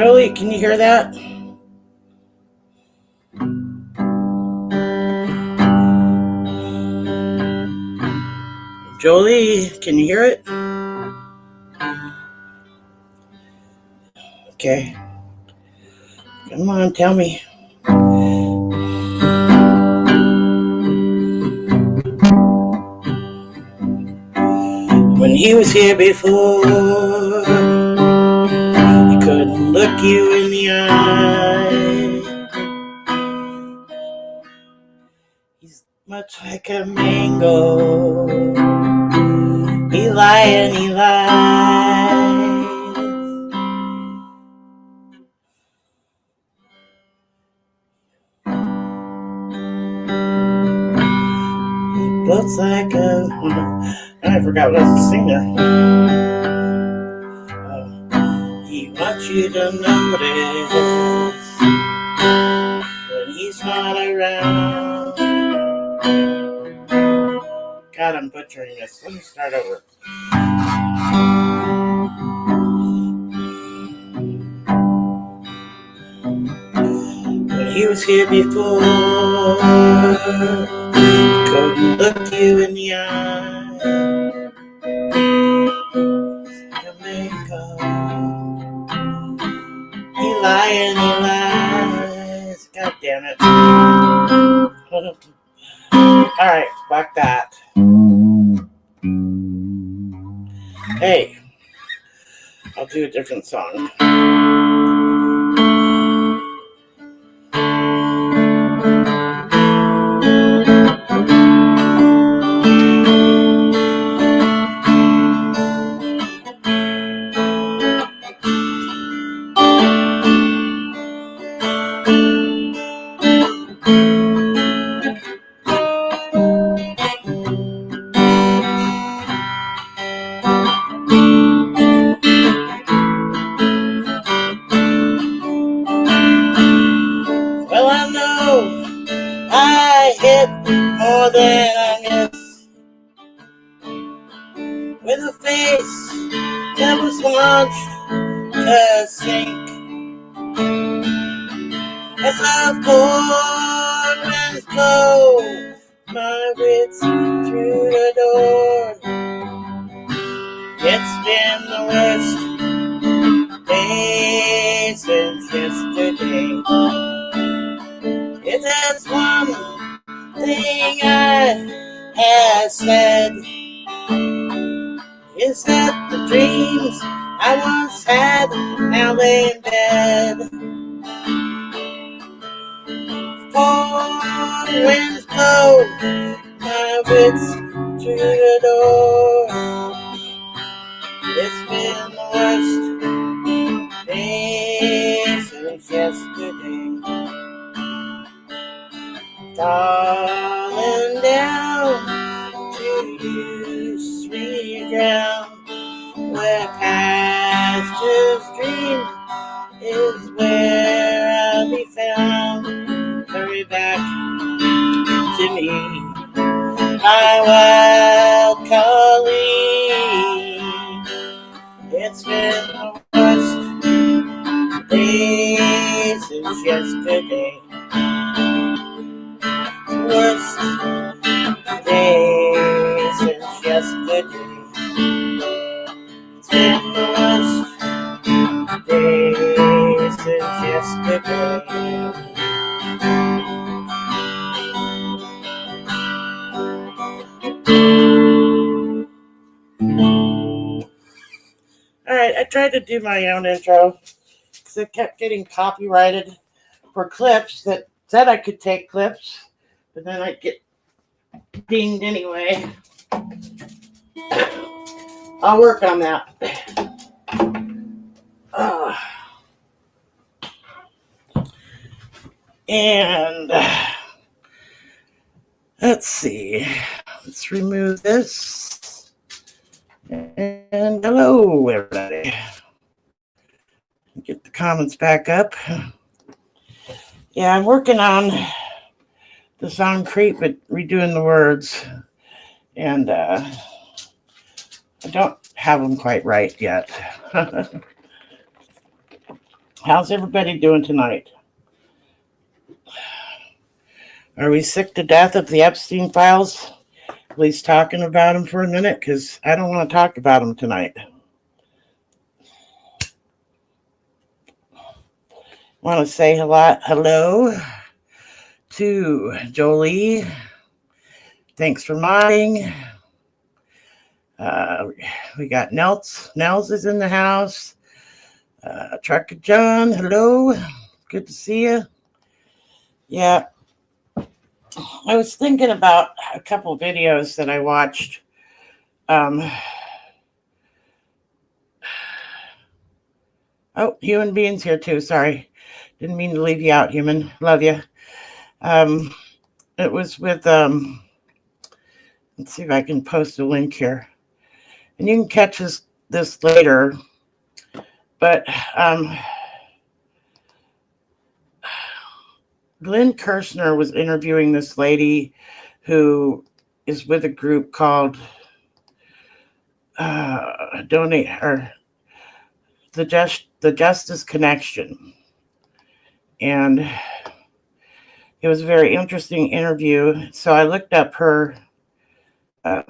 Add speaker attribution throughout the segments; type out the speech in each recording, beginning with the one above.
Speaker 1: Jolie, can you hear that? Jolie, can you hear it? Okay. Come on, tell me. When he was here before, he couldn't look you in the eye. He's much like a mango. He lie and he lies. He looks like a... I forgot what I was singing. He wants you to notice when he's not around. God, I'm butchering this. Let me start over. When he was here before, couldn't look you in the eye. Jamaica, he lie and he lies. God damn it. Alright, fuck that. Hey, I'll do a different song. Well, I know I hit more than I miss, with a face that was launched to sink. As the cold winds blow my wits through the door, it's been the worst day since yesterday. If there's one thing I have said, is that the dreams I once had now lay in bed. Cold winds blow my wits through the door. It's been the worst day since yesterday. Darling, down to you, sweet ground, where pastures dream is where I'll be found. Hurry back to me, my wild Colleen. It's been the worst day since yesterday. Worst day since yesterday. It's been the worst day since yesterday. Alright, I tried to do my own intro because I kept getting copyrighted for clips that said I could take clips, but then I'd get dinged anyway. I'll work on that. And let's see. Let's remove this. And hello, everybody. Get the comments back up. Yeah, I'm working on the song Creep, but redoing the words. And I don't have them quite right yet. How's everybody doing tonight? Are we sick to death of the Epstein files? At least talking about them for a minute, because I don't want to talk about them tonight. Want to say hello to Jolie. Thanks for modding. We got Nels. Nels is in the house. Trucker John, hello. Good to see you. Yeah. I was thinking about a couple videos that I watched. Oh, Human Beings here too. Sorry. Didn't mean to leave you out, Human. Love you. It was with, let's see if I can post a link here. And you can catch this later. But Glenn Kirshner was interviewing this lady who is with a group called Donate or the Justice Connection. And it was a very interesting interview. So I looked up her. What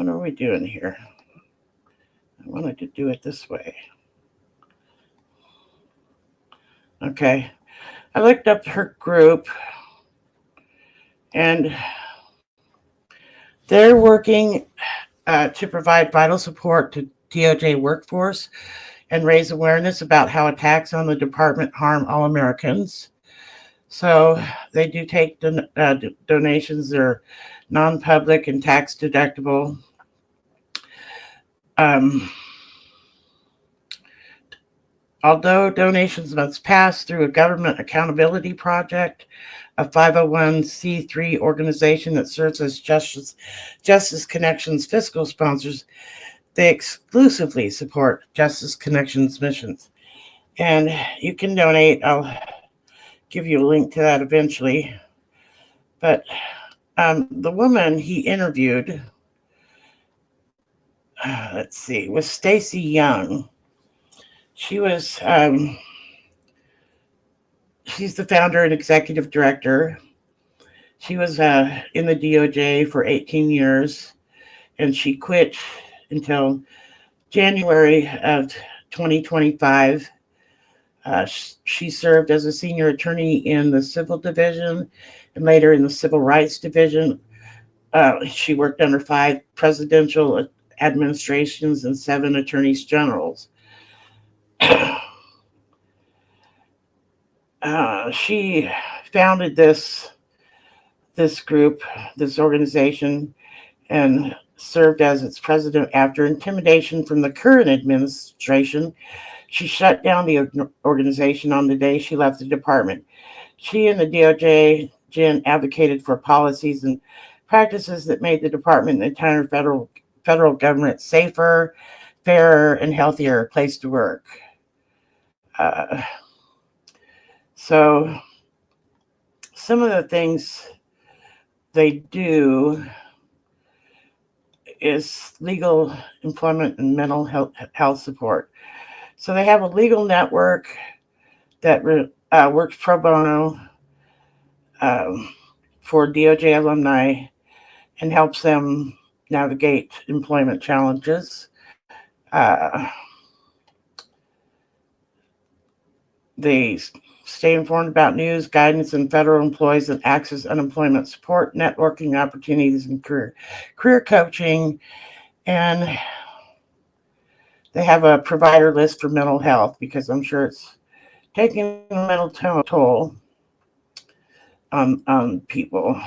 Speaker 1: are we doing here? I wanted to do it this way. Okay. I looked up her group, and they're working to provide vital support to DOJ workforce and raise awareness about how attacks on the department harm all Americans. So they do take donations. They're non-public and tax deductible. Although donations must pass through a government accountability project, a 501c3 organization that serves as Justice Connection's fiscal sponsors, they exclusively support Justice Connection's missions. And you can donate. I'll give you a link to that eventually. But the woman he interviewed, let's see, was Stacy Young. She was, she's the founder and executive director. She was in the DOJ for 18 years, and she quit until January of 2025. She served as a senior attorney in the civil division and later in the civil rights division. She worked under 5 presidential administrations and 7 attorneys generals. She founded this group, this organization, and served as its president after intimidation from the current administration. She shut down the organization on the day she left the department. She and the DOJ advocated for policies and practices that made the department and the entire federal government safer, fairer, and healthier place to work. So some of the things they do is legal employment and mental health support. So they have a legal network that works pro bono for DOJ alumni and helps them navigate employment challenges. They stay informed about news, guidance, and federal employees and access unemployment support, networking opportunities, and career coaching. And they have a provider list for mental health because I'm sure it's taking a mental toll on people.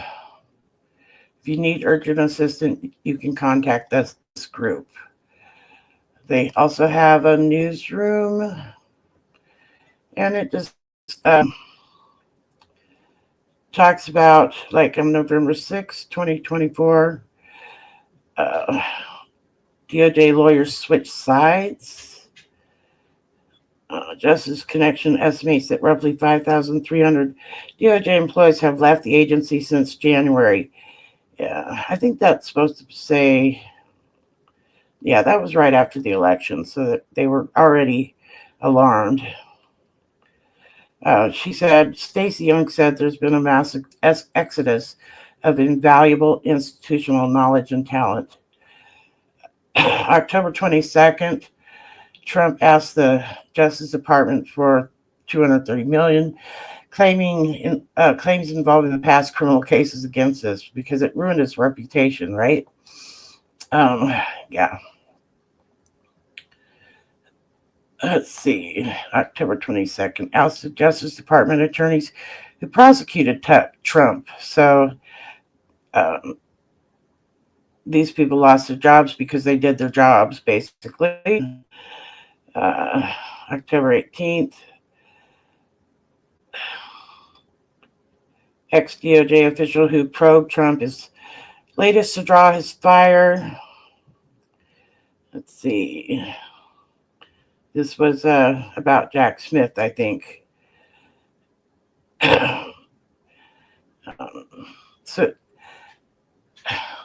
Speaker 1: If you need urgent assistance, you can contact this group. They also have a newsroom, and it just talks about, like, on November 6, 2024, DOJ lawyers switch sides. Justice Connection estimates that roughly 5,300 DOJ employees have left the agency since January. Yeah, I think that's supposed to say, yeah, that was right after the election, so that they were already alarmed. She said, Stacey Young said there's been a massive exodus of invaluable institutional knowledge and talent. October 22nd, Trump asked the Justice Department for $230 million, claims involving the past criminal cases against us because it ruined his reputation, right? Yeah. Let's see. October 22nd, asked the Justice Department attorneys who prosecuted Trump. So these people lost their jobs because they did their jobs, basically. October 18th, ex-DOJ official who probed Trump is latest to draw his fire. Let's see. This was about Jack Smith, I think. So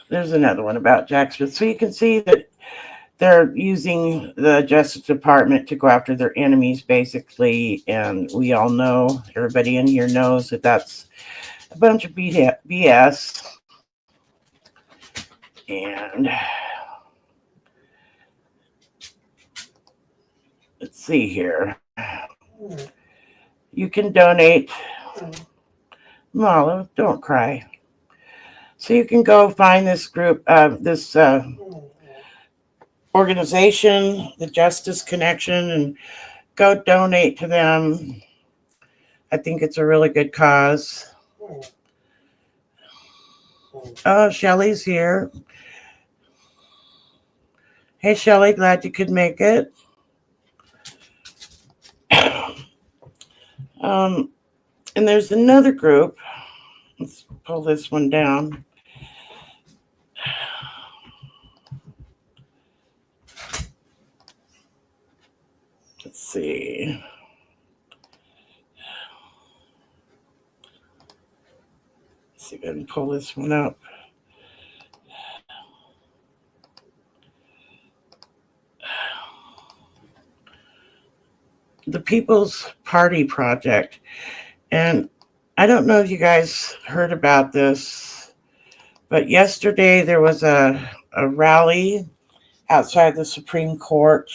Speaker 1: there's another one about Jack Smith. So you can see that they're using the Justice Department to go after their enemies, basically. And we all know, everybody in here knows that that's a bunch of BS. And let's see here. You can donate. Marla, don't cry. So you can go find this group, this organization, the Justice Connection, and go donate to them. I think it's a really good cause. Oh, Shelly's here. Hey, Shelly, glad you could make it. And there's another group. Let's pull this one down. Let's see. Let's see if I can pull this one up. The People's Party Project. And I don't know if you guys heard about this, but yesterday there was a rally outside the Supreme Court.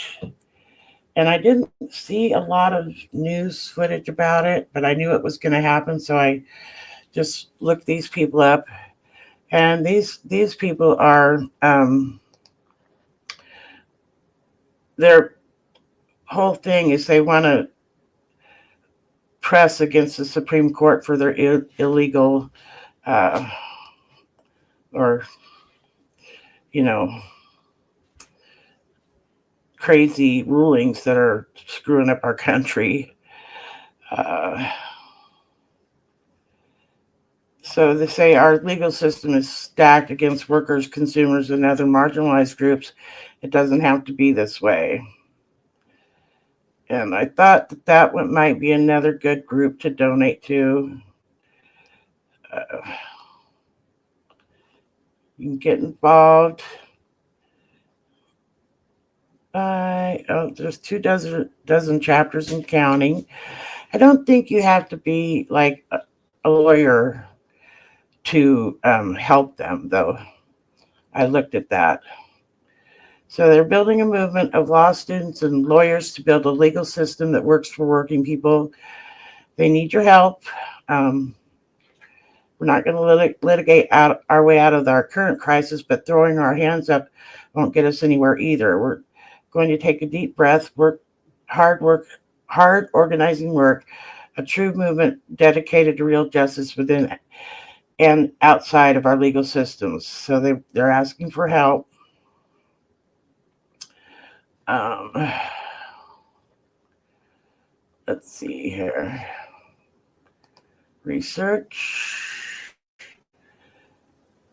Speaker 1: And I didn't see a lot of news footage about it, but I knew it was going to happen. So I just looked these people up. And these people are, their whole thing is they want to press against the Supreme Court for their illegal or, crazy rulings that are screwing up our country. So they say our legal system is stacked against workers, consumers, and other marginalized groups. It doesn't have to be this way. And I thought that might be another good group to donate to. You can get involved. There's 24 chapters and counting. I don't think you have to be like a lawyer to help them, though. I looked at that. So they're building a movement of law students and lawyers to build a legal system that works for working people. They need your help. We're not going to litigate our way out of our current crisis, but throwing our hands up won't get us anywhere either. We're going to take a deep breath, hard organizing work, a true movement dedicated to real justice within and outside of our legal systems. So they're asking for help. Let's see here. Research.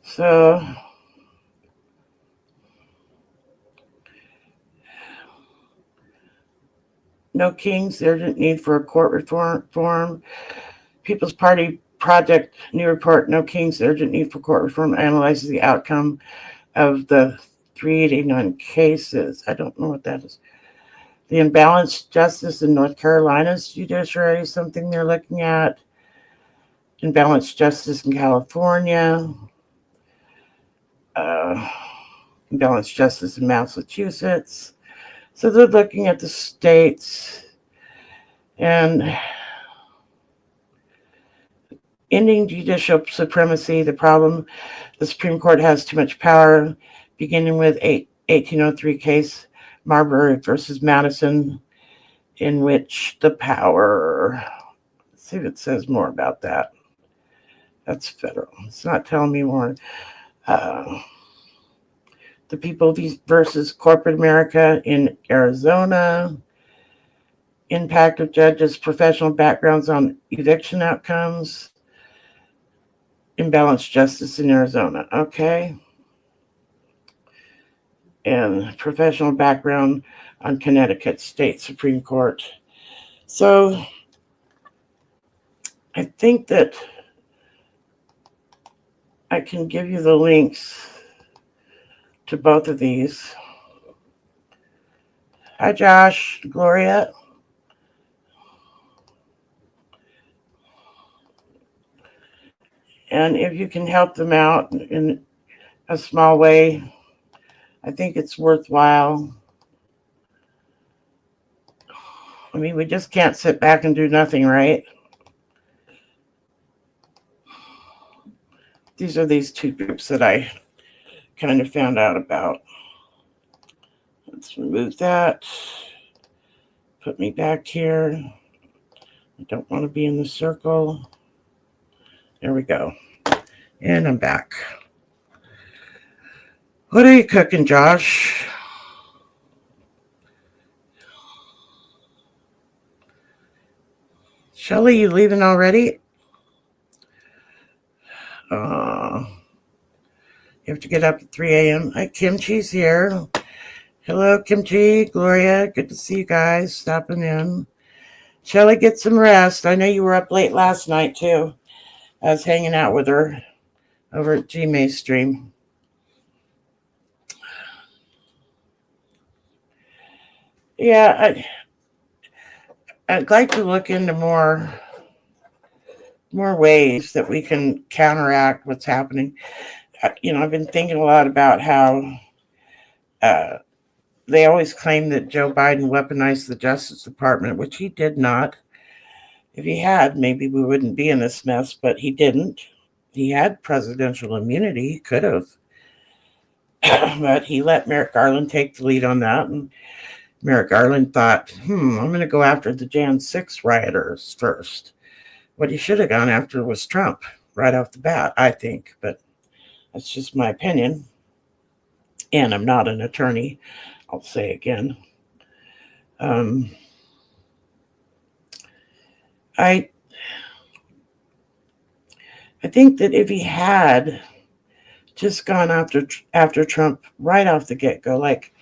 Speaker 1: So No Kings, the urgent need for a court reform. People's Party Project new report, No Kings, the urgent need for court reform, analyzes the outcome of the 389 cases. I don't know what that is. The imbalanced justice in North Carolina's judiciary is something they're looking at. Imbalanced justice in California. Uh, Imbalanced justice in Massachusetts. So they're looking at the states and ending judicial supremacy. The problem, the Supreme Court has too much power, beginning with 1803 case Marbury versus Madison, in which the power, let's see if it says more about that. That's federal. It's not telling me more. The people versus corporate America in Arizona. Impact of judges' professional backgrounds on eviction outcomes. Imbalanced justice in Arizona. Okay. And professional background on Connecticut State Supreme Court. So I think that I can give you the links to both of these. Hi, Josh, Gloria. And if you can help them out in a small way, I think it's worthwhile. I mean, we just can't sit back and do nothing, right? These are these two groups that I kind of found out about. Let's remove that. Put me back here. I don't want to be in the circle. There we go. And I'm back. What are you cooking, Josh? Shelly, you leaving already? You have to get up at 3 a.m. Hi, Kimchi's here. Hello, Kimchi, Gloria. Good to see you guys stopping in. Shelly, get some rest. I know you were up late last night, too. I was hanging out with her over at Gmay's stream. Yeah, I'd like to look into more ways that we can counteract what's happening. I've been thinking a lot about how they always claim that Joe Biden weaponized the Justice Department, which he did not. If he had, maybe we wouldn't be in this mess, but he didn't. He had presidential immunity. He could have. But he let Merrick Garland take the lead on that. And Merrick Garland thought, I'm going to go after the Jan 6 rioters first. What he should have gone after was Trump right off the bat, I think. But that's just my opinion. And I'm not an attorney, I'll say again. I think that if he had just gone after Trump right off the get-go, like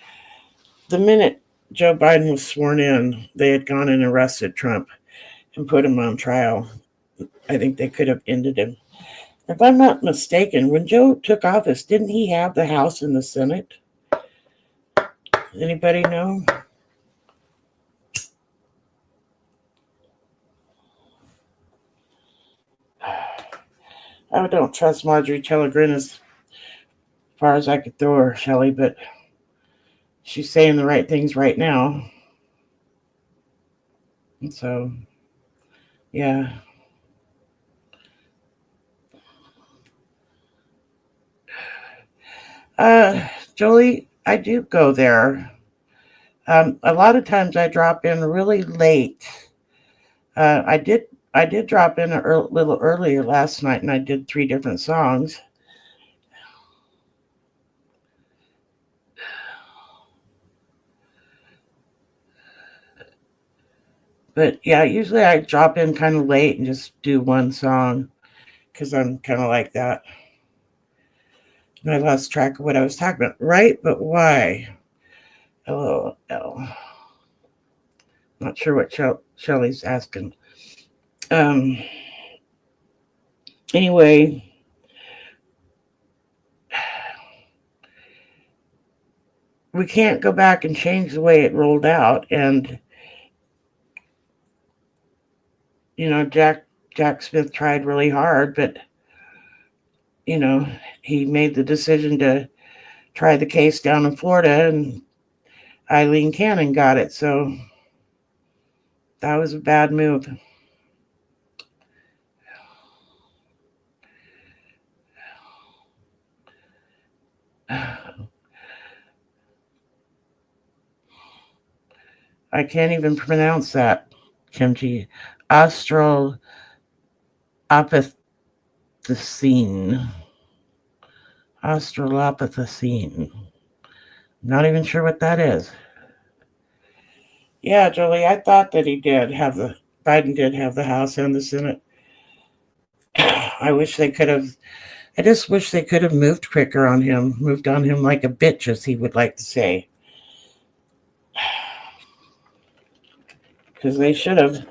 Speaker 1: the minute Joe Biden was sworn in, they had gone and arrested Trump and put him on trial. I think they could have ended him. If I'm not mistaken, when Joe took office, didn't he have the House and the Senate? Anybody know? I don't trust Marjorie Taylor Greene as far as I could throw her, Shelley, but she's saying the right things right now. And so, yeah. Jolie, I do go there. A lot of times I drop in really late. I did drop in a little earlier last night, and I did 3 different songs. But yeah, usually I drop in kind of late and just do one song because I'm kind of like that. And I lost track of what I was talking about. Right, but why? LOL. Not sure what Shelly's asking. Anyway, we can't go back and change the way it rolled out. And Jack Smith tried really hard, but he made the decision to try the case down in Florida, and Eileen Cannon got it. So that was a bad move. I can't even pronounce that, Kimchi. Australopithecine. Australopithecine. Not even sure what that is. Yeah, Jolie, I thought that Biden did have the House and the Senate. I just wish they could have moved quicker on him, moved on him like a bitch, as he would like to say. Because they should have.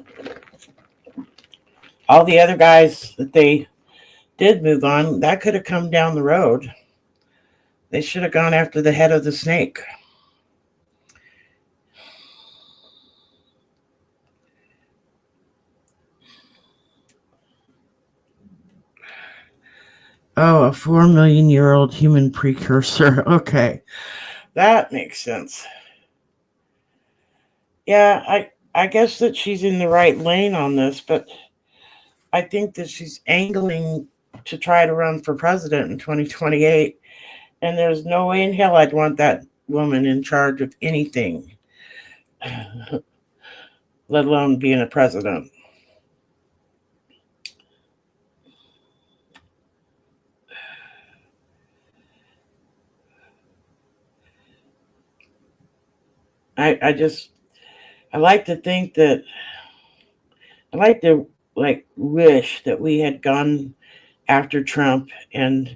Speaker 1: All the other guys that they did move on, that could have come down the road. They should have gone after the head of the snake. Oh, a 4 million year old human precursor. Okay. That makes sense. Yeah, I guess that she's in the right lane on this, but I think that she's angling to try to run for president in 2028. And there's no way in hell I'd want that woman in charge of anything, let alone being a president. I like to think that I like to wish that we had gone after Trump and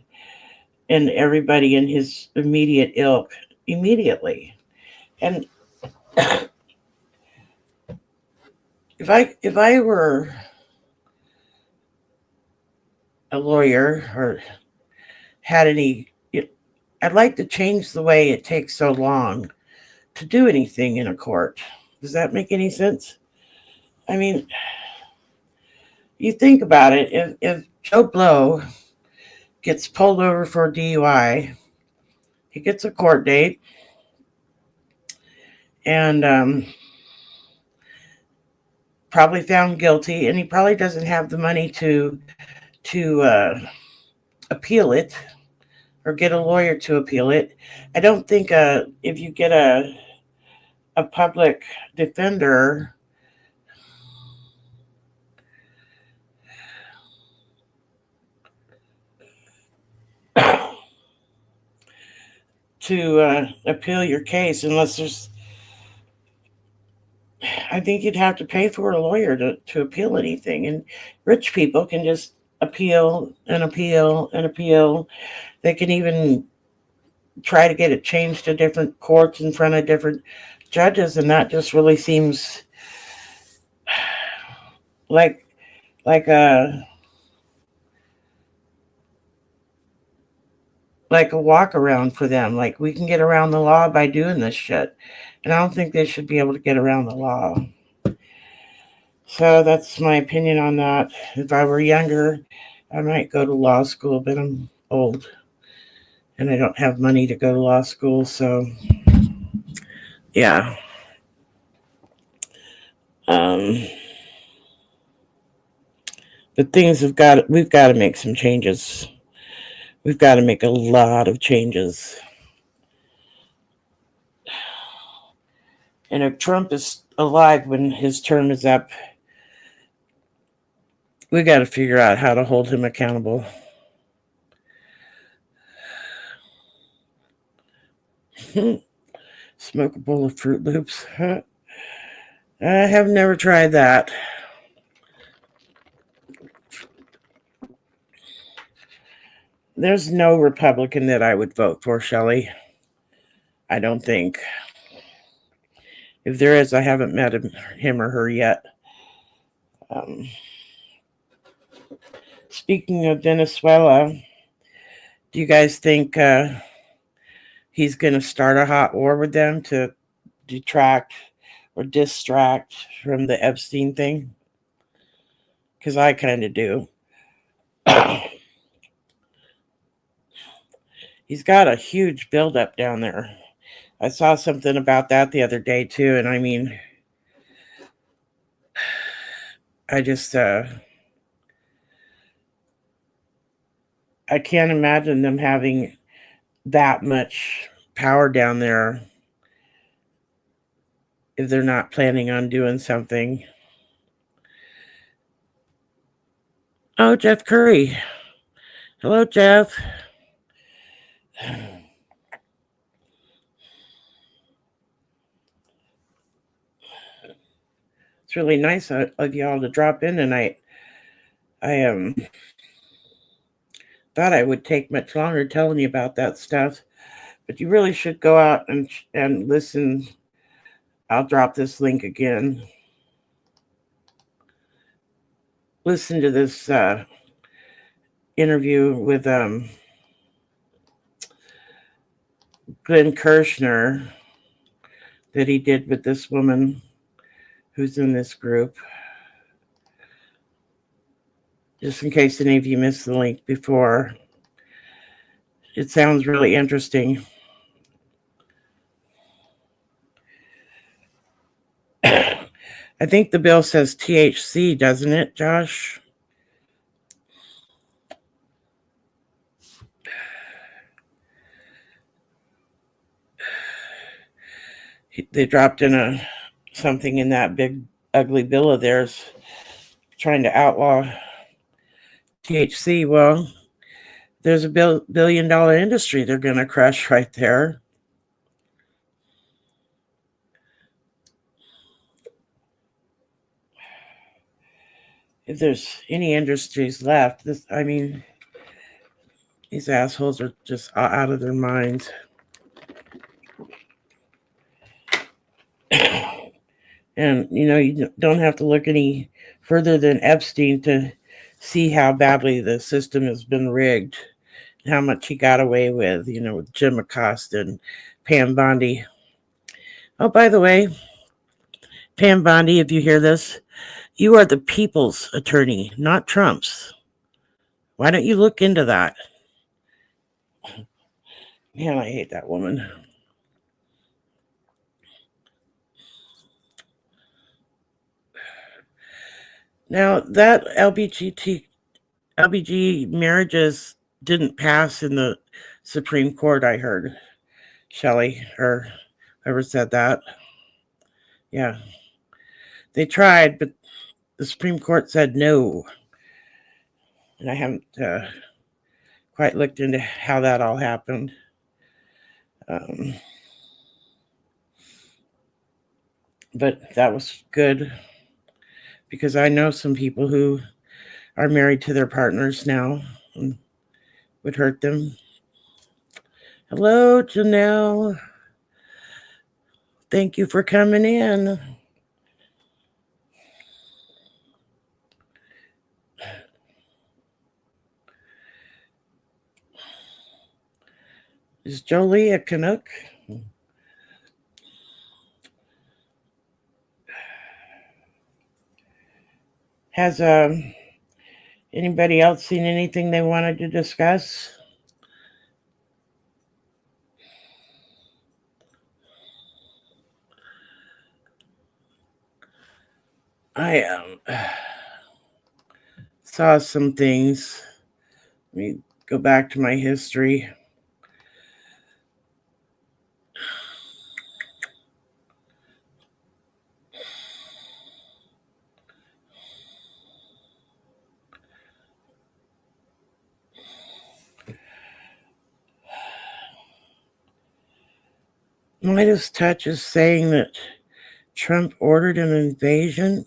Speaker 1: everybody in his immediate ilk immediately. And if I were a lawyer or had any, I'd like to change the way it takes so long to do anything in a court. Does that make any sense? I mean, you think about it. If Joe Blow gets pulled over for DUI, he gets a court date, and probably found guilty, and he probably doesn't have the money to appeal it or get a lawyer to appeal it. I don't think if you get a public defender to appeal your case, unless there's, I think you'd have to pay for a lawyer to appeal anything. And rich people can just appeal and appeal and appeal. They can even try to get it changed to different courts in front of different judges, and that just really seems like a walk around for them. Like, we can get around the law by doing this shit, and I don't think they should be able to get around the law. So that's my opinion on that. If I were younger, I might go to law school, but I'm old and I don't have money to go to law school. So yeah. But we've got to make some changes. We've got to make a lot of changes. And if Trump is alive when his term is up, we got to figure out how to hold him accountable. Smoke a bowl of Fruit Loops. I have never tried that. There's no Republican that I would vote for, Shelley. I don't think. If there is, I haven't met him or her yet. Speaking of Venezuela, do you guys think he's going to start a hot war with them to detract or distract from the Epstein thing? Because I kind of do. He's got a huge buildup down there. I saw something about that the other day too, and I mean, I just I can't imagine them having that much power down there if they're not planning on doing something. Oh, Jeff Curry. Hello, Jeff. It's really nice of y'all to drop in tonight. I thought I would take much longer telling you about that stuff, but you really should go out and listen. I'll drop this link again. Listen to this interview with Glenn Kirshner that he did with this woman who's in this group. Just in case any of you missed the link before. It sounds really interesting. I think the bill says THC, doesn't it, Josh? They dropped in something in that big ugly bill of theirs trying to outlaw THC. Well, there's a $1 billion industry they're going to crush right there. If there's any industries left, these assholes are just out of their minds. And, you don't have to look any further than Epstein to see how badly the system has been rigged, how much he got away with, with Jim Acosta and Pam Bondi. Oh, by the way, Pam Bondi, if you hear this, you are the people's attorney, not Trump's. Why don't you look into that? Man, I hate that woman. Now, that LBG marriages didn't pass in the Supreme Court, I heard. Shelley, or whoever said that. Yeah. They tried, but the Supreme Court said no. And I haven't quite looked into how that all happened. But that was good because I know some people who are married to their partners now and would hurt them. Hello, Janelle. Thank you for coming in. Is Jolie a Canuck? Has anybody else seen anything they wanted to discuss? I saw some things. Let me go back to my history. Midas Touch is saying that Trump ordered an invasion.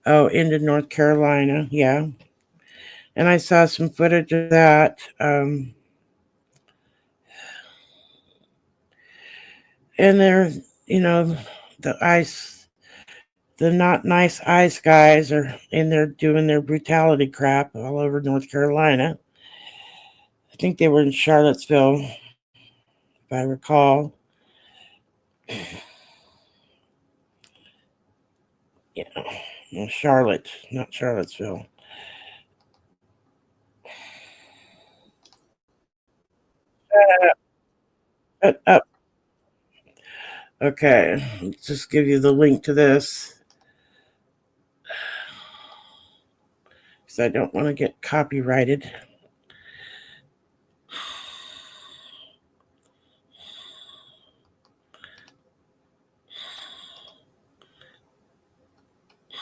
Speaker 1: Oh, into North Carolina, yeah. And I saw some footage of that. And there, the not nice ICE guys are in there doing their brutality crap all over North Carolina. I think they were in Charlottesville, if I recall. Yeah, Charlotte, not Charlottesville. Shut up. Okay, let's just give you the link to this because I don't want to get copyrighted.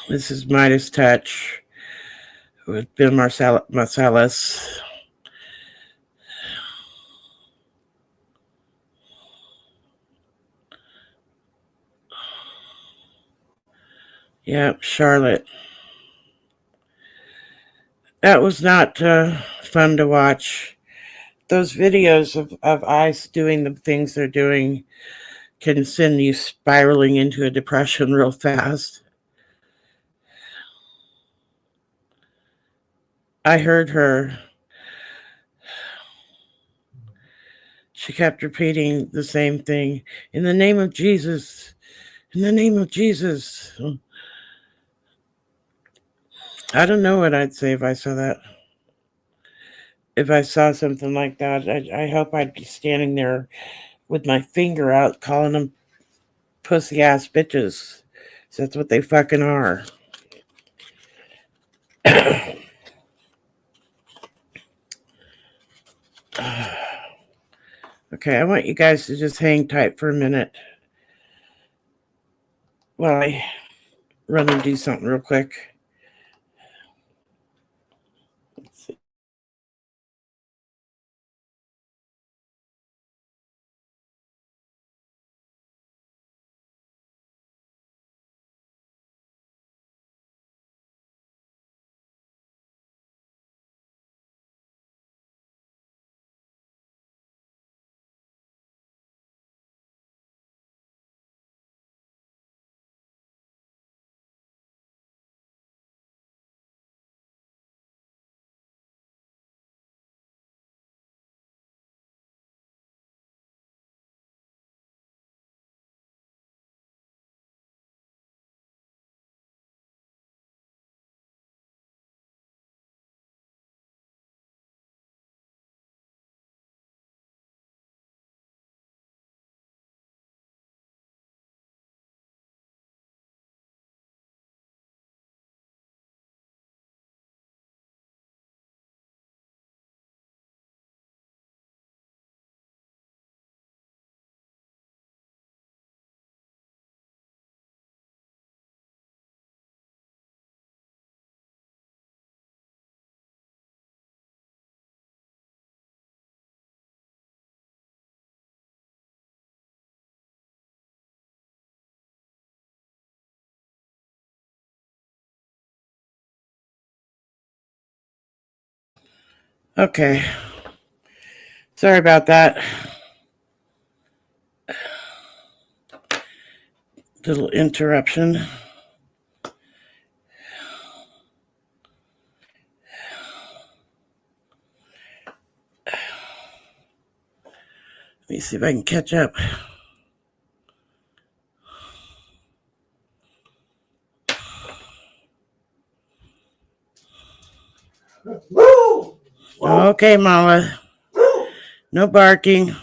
Speaker 1: This is Midas Touch with Ben Marsalis. Yep, Charlotte. That was not fun to watch. Those videos of ICE doing the things they're doing can send you spiraling into a depression real fast. I heard her. She kept repeating the same thing. In the name of Jesus. In the name of Jesus. I don't know what I'd say if I saw that. If I saw something like that, I hope I'd be standing there with my finger out calling them pussy ass bitches. So that's what they fucking are. Okay, I want you guys to just hang tight for a minute while I run and do something real quick. Let's see. Okay. Sorry about that. Little interruption. Let me see if I can catch up. Okay, Mala. No barking.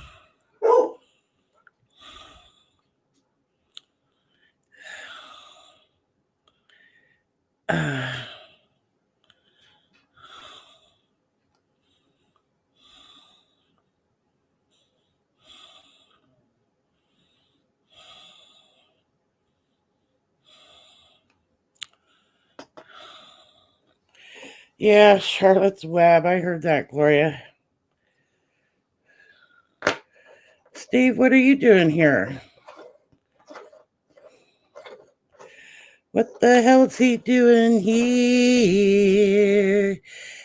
Speaker 1: Yeah, Charlotte's Web. I heard that, Gloria. Steve, what are you doing here? What the hell is he doing here?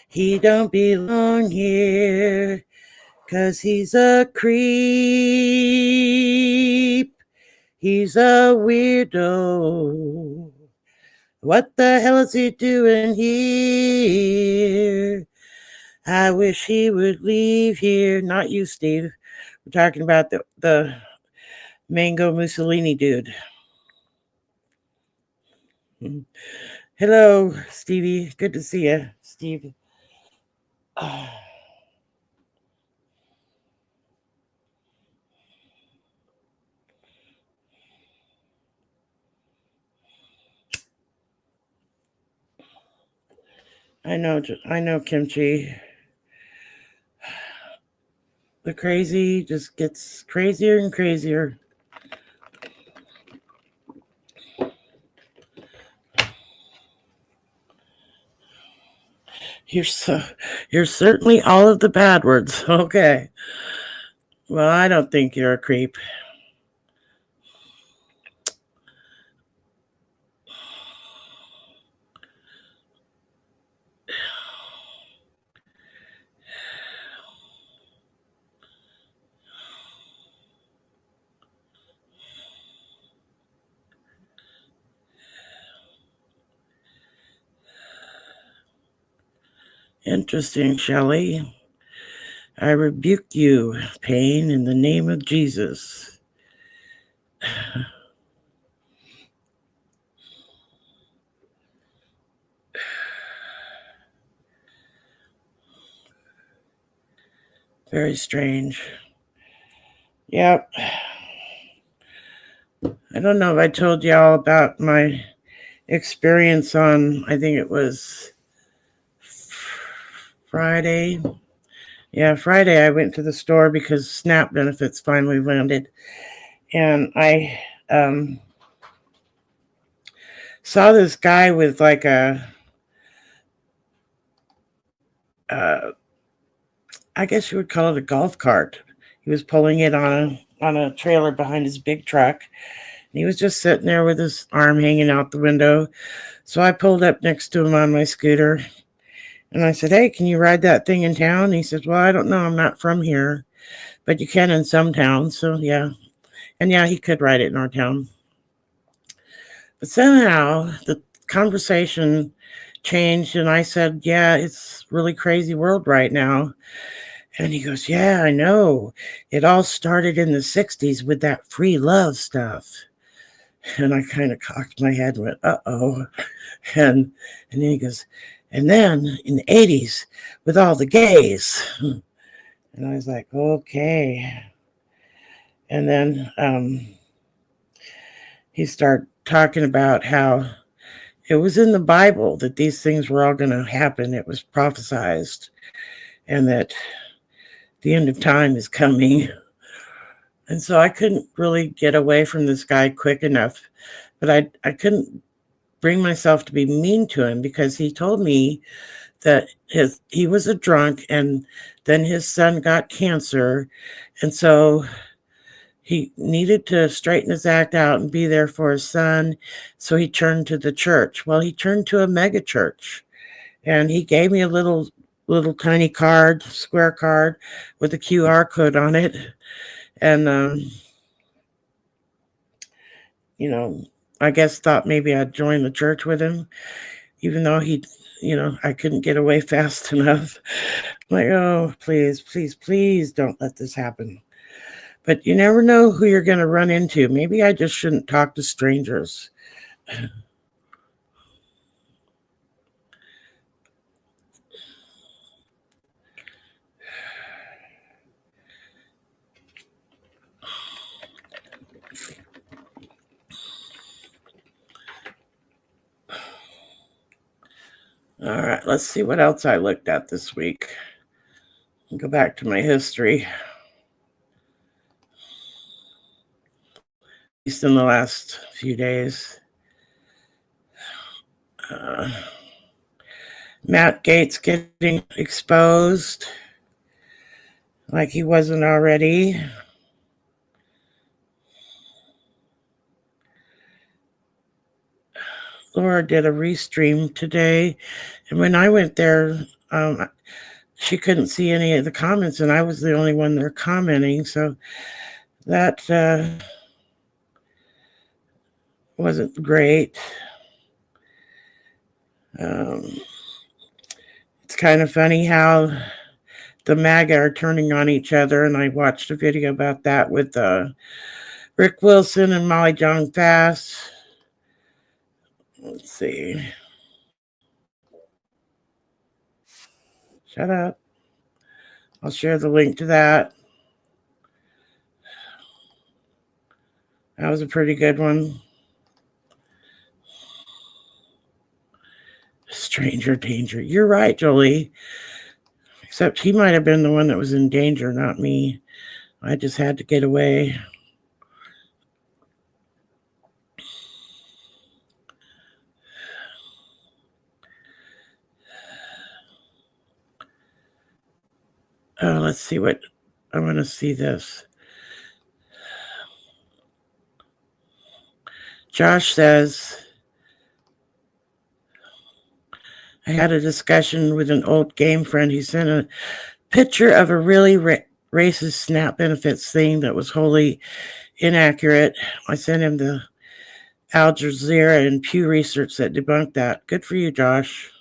Speaker 1: He don't belong here, 'cause he's a creep. He's a weirdo. What the hell is he doing here? I wish he would leave here. Not you, Steve. We're talking about the Mango Mussolini dude. Hello, Stevie. Good to see you, Steve. I know, Kimchi. The crazy just gets crazier and crazier. You're certainly all of the bad words. Okay. Well, I don't think you're a creep. Interesting, Shelley. I rebuke you, pain, in the name of Jesus. Very strange. Yep. I don't know if I told y'all about my experience on, I think it was Friday. Yeah, Friday I went to the store because SNAP benefits finally landed. And I saw this guy with like I guess you would call it a golf cart. He was pulling it on a trailer behind his big truck. And he was just sitting there with his arm hanging out the window. So I pulled up next to him on my scooter and I said, "Hey, can you ride that thing in town?" And he said, "Well, I don't know. I'm not from here, but you can in some towns." So yeah. And yeah, he could ride it in our town. But somehow the conversation changed and I said, "Yeah, it's really crazy world right now." And he goes, "Yeah, I know. It all started in the 60s with that free love stuff." And I kind of cocked my head and went, "Uh-oh." And then he goes, "And then in the 80s with all the gays." And I was like, "Okay." And then he started talking about how it was in the Bible that these things were all going to happen. It was prophesized, and that the end of time is coming. And so I couldn't really get away from this guy quick enough, but I couldn't bring myself to be mean to him because he told me that he was a drunk and then his son got cancer, and so he needed to straighten his act out and be there for his son. So he turned to the church. Well, he turned to a mega church, and he gave me a little tiny card, square card with a QR code on it. And I guess thought maybe I'd join the church with him, even though I couldn't get away fast enough. Like, oh, please, please, please don't let this happen. But you never know who you're going to run into. Maybe I just shouldn't talk to strangers. All right, let's see what else I looked at this week. I'll go back to my history. At least in the last few days. Matt Gaetz getting exposed like he wasn't already. Laura did a restream today, and when I went there, she couldn't see any of the comments, and I was the only one there commenting, so that wasn't great. It's kind of funny how the MAGA are turning on each other, and I watched a video about that with Rick Wilson and Molly Jong Fast. Let's see. Shut up. I'll share the link to that. That was a pretty good one. Stranger danger. You're right, Jolie. Except he might have been the one that was in danger, not me. I just had to get away. Let's see what I want to see this. Josh says, I had a discussion with an old game friend. He sent a picture of a really racist SNAP benefits thing that was wholly inaccurate. I sent him the Al Jazeera and Pew Research that debunked that. Good for you, Josh.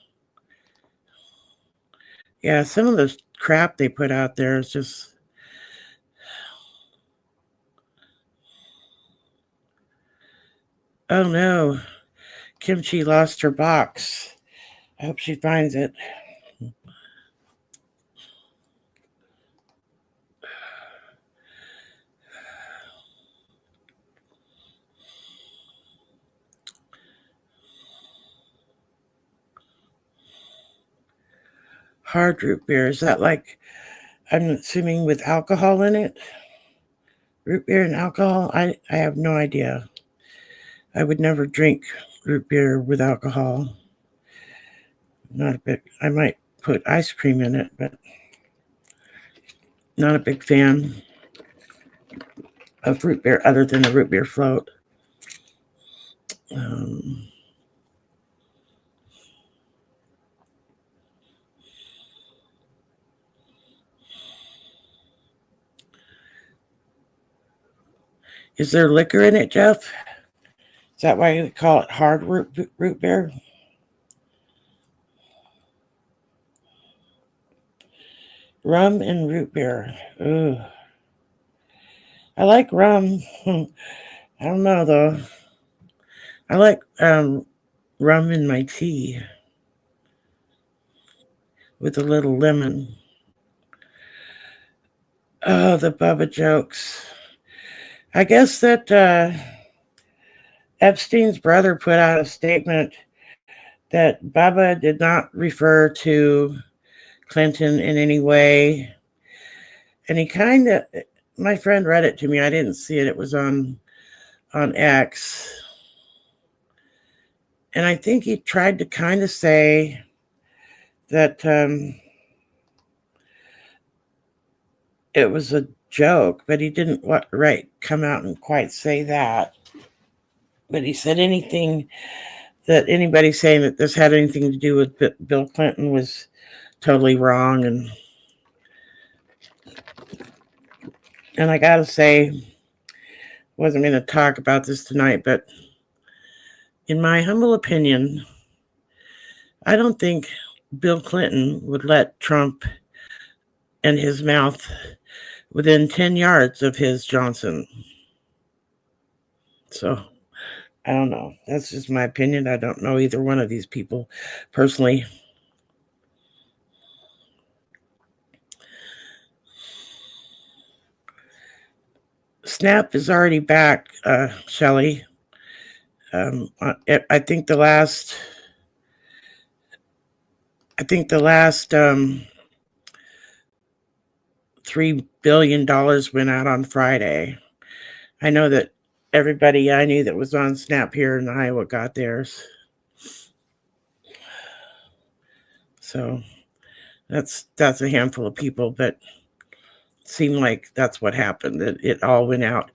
Speaker 1: Yeah, some of the crap they put out there is just... Oh no, Kimchi lost her box. I hope she finds it. Hard root beer, is that like, I'm assuming with alcohol in it? Root beer and alcohol? I have no idea. I would never drink root beer with alcohol. Not a big, I might put ice cream in it, but not a big fan of root beer other than the root beer float. Is there liquor in it, Jeff? Is that why they call it hard root beer? Rum and root beer. Ooh. I like rum. I don't know though. I like rum in my tea with a little lemon. Oh, the Bubba jokes. I guess that Epstein's brother put out a statement that Bubba did not refer to Clinton in any way. And he kind of, my friend read it to me. I didn't see it. It was on X. And I think he tried to kind of say that it was a joke, but he didn't come out and quite say that. But he said anything that anybody saying that this had anything to do with Bill Clinton was totally wrong. And I gotta say, wasn't going to talk about this tonight, but in my humble opinion, I don't think Bill Clinton would let Trump and his mouth within 10 yards of his Johnson. So, I don't know. That's just my opinion. I don't know either one of these people personally. Snap is already back, Shelley. I think the last $3 billion went out on Friday. I know that everybody I knew that was on Snap here in Iowa got theirs. So that's a handful of people, but it seemed like that's what happened, that it all went out.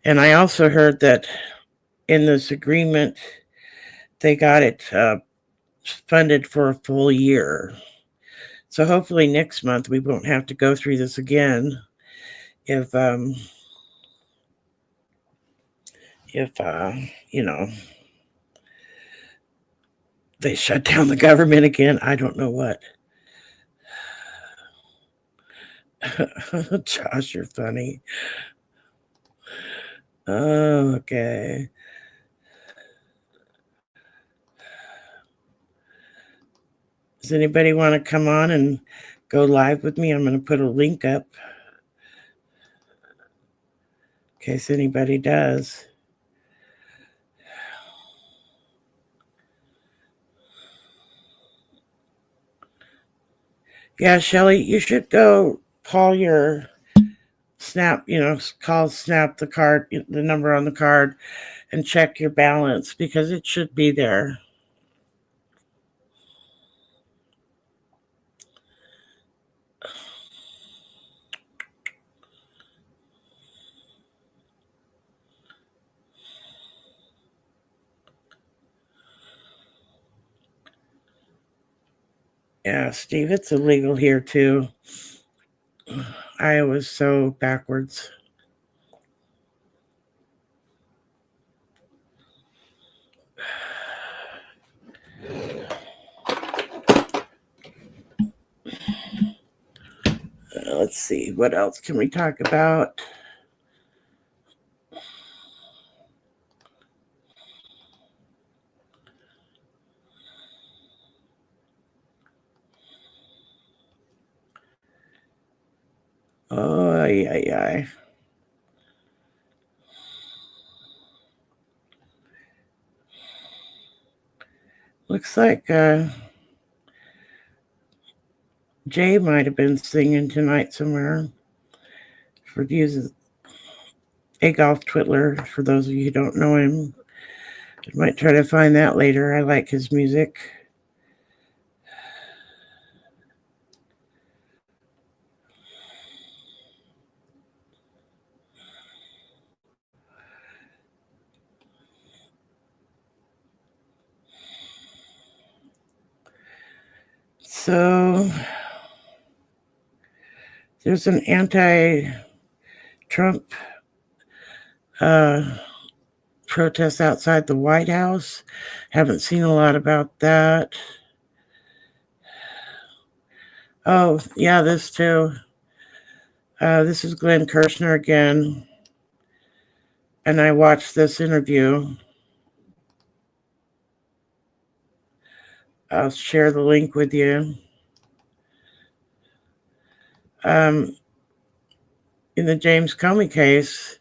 Speaker 1: And I also heard that in this agreement, they got it funded for a full year. So hopefully next month we won't have to go through this again if they shut down the government again. I don't know what. Josh, you're funny. Oh, okay. Does anybody want to come on and go live with me? I'm going to put a link up in case anybody does. Yeah, Shelly, you should go call your Snap, call Snap the card, the number on the card, and check your balance because it should be there. Yeah, Steve, it's illegal here too. Iowa's so backwards. Let's see, what else can we talk about? Oh, yeah. Looks like Jay might have been singing tonight somewhere. For uses Adolf Twitler, for those of you who don't know him. I might try to find that later. I like his music. So there's an anti-Trump protest outside the White House. Haven't seen a lot about that. Oh, yeah, this too. This is Glenn Kirshner again. And I watched this interview. I'll share the link with you. In the James Comey case,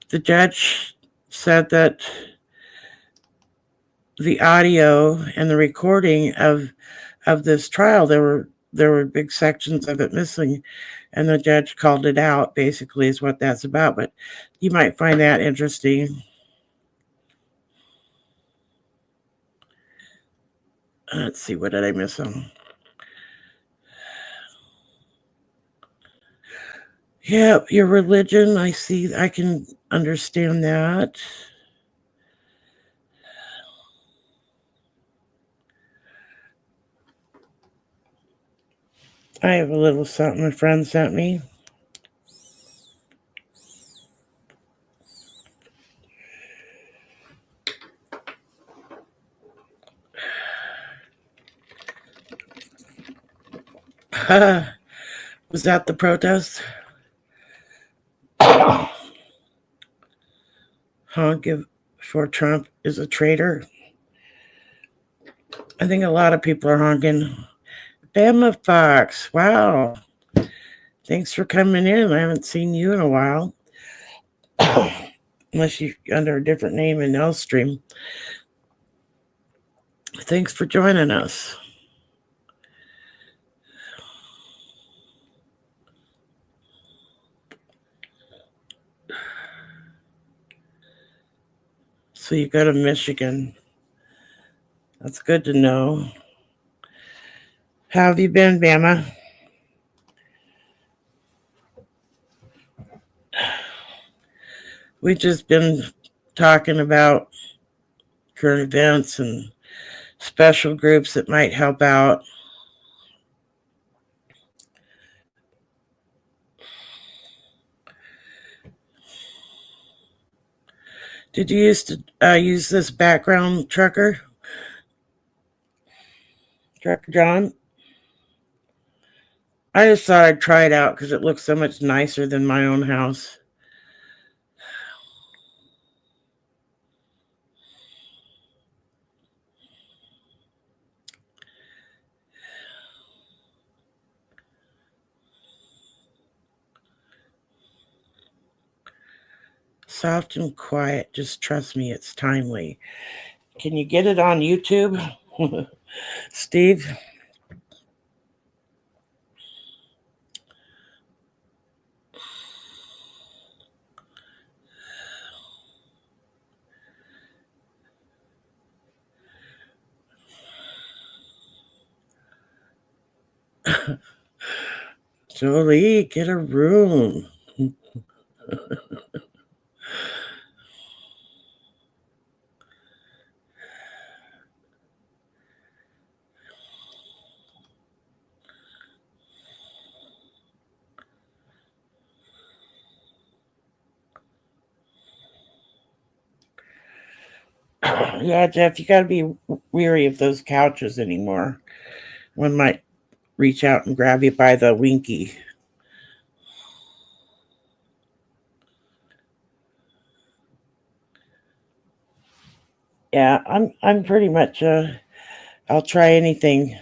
Speaker 1: the judge said that the audio and the recording of this trial, there were big sections of it missing, and the judge called it out, basically, is what that's about. But you might find that interesting. Let's see, what did I miss on? Yeah, your religion, I see, I can understand that. I have a little something a friend sent me. Was that the protest? Give for Trump is a traitor. I think a lot of people are honking. Bama Fox, wow. Thanks for coming in. I haven't seen you in a while. Unless you're under a different name in Elstream. Thanks for joining us. So you go to Michigan. That's good to know. How have you been, Bama? We've just been talking about current events and special groups that might help out. Did you used to use this background, Trucker John? I just thought I'd try it out because it looks so much nicer than my own house. Soft and quiet. Just trust me, it's timely. Can you get it on YouTube, Steve? Jolie, get a room. Yeah, Jeff, you got to be weary of those couches anymore. One might reach out and grab you by the winky. Yeah, I'm pretty much I'll try anything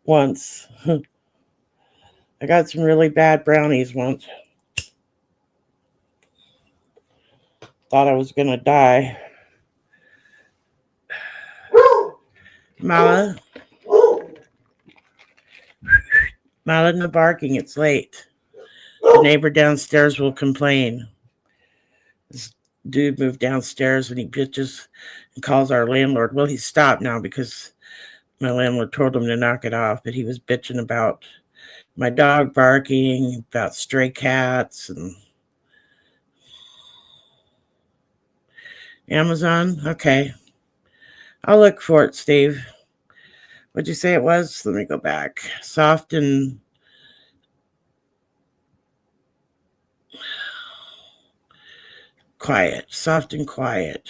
Speaker 1: once. I got some really bad brownies once. Thought I was gonna die. Mala, Mala, no barking. It's late. The neighbor downstairs will complain. This dude moved downstairs and he bitches and calls our landlord. Well, he stopped now because my landlord told him to knock it off, but he was bitching about my dog barking, about stray cats, and Amazon. Okay, I'll look for it, Steve. What'd you say it was? Let me go back. Soft and quiet. Soft and quiet.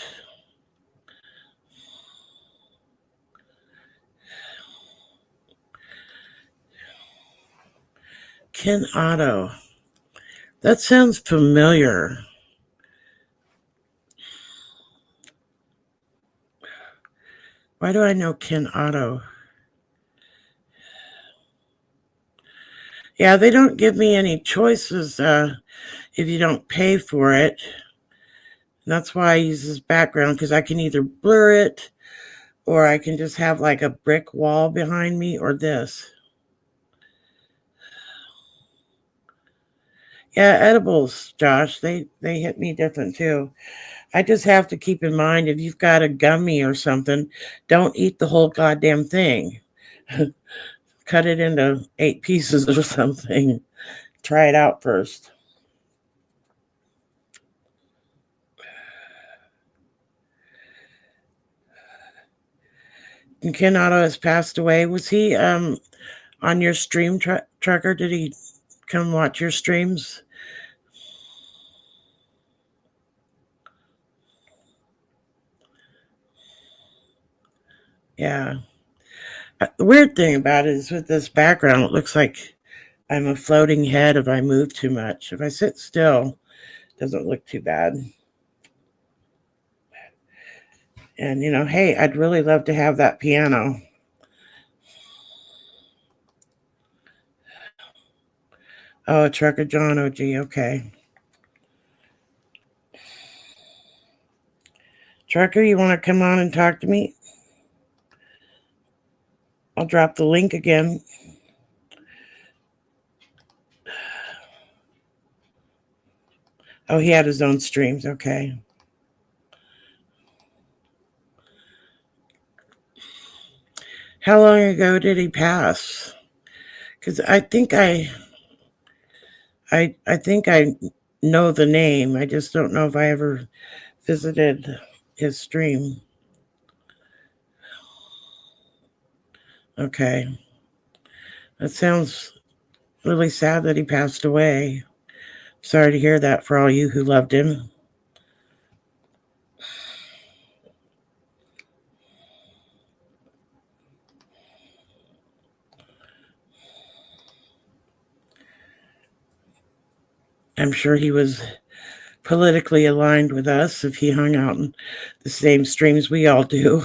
Speaker 1: Ken Otto. That sounds familiar. Why do I know Ken Otto? Yeah, they don't give me any choices if you don't pay for it. And that's why I use this background because I can either blur it or I can just have like a brick wall behind me or this. Yeah, edibles, Josh, they hit me different too. I just have to keep in mind if you've got a gummy or something, don't eat the whole goddamn thing. Cut it into 8 pieces or something. Try it out first. And Ken Otto has passed away. Was he on your stream, Trucker? Did he come watch your streams? Yeah. The weird thing about it is with this background, it looks like I'm a floating head if I move too much. If I sit still, it doesn't look too bad. And, hey, I'd really love to have that piano. Oh, Trucker John OG, okay. Trucker, you want to come on and talk to me? I'll drop the link again. Oh, he had his own streams, okay. How long ago did he pass? Because I think I know the name. I just don't know if I ever visited his stream. Okay. That sounds really sad that he passed away. Sorry to hear that for all you who loved him. I'm sure he was politically aligned with us if he hung out in the same streams we all do.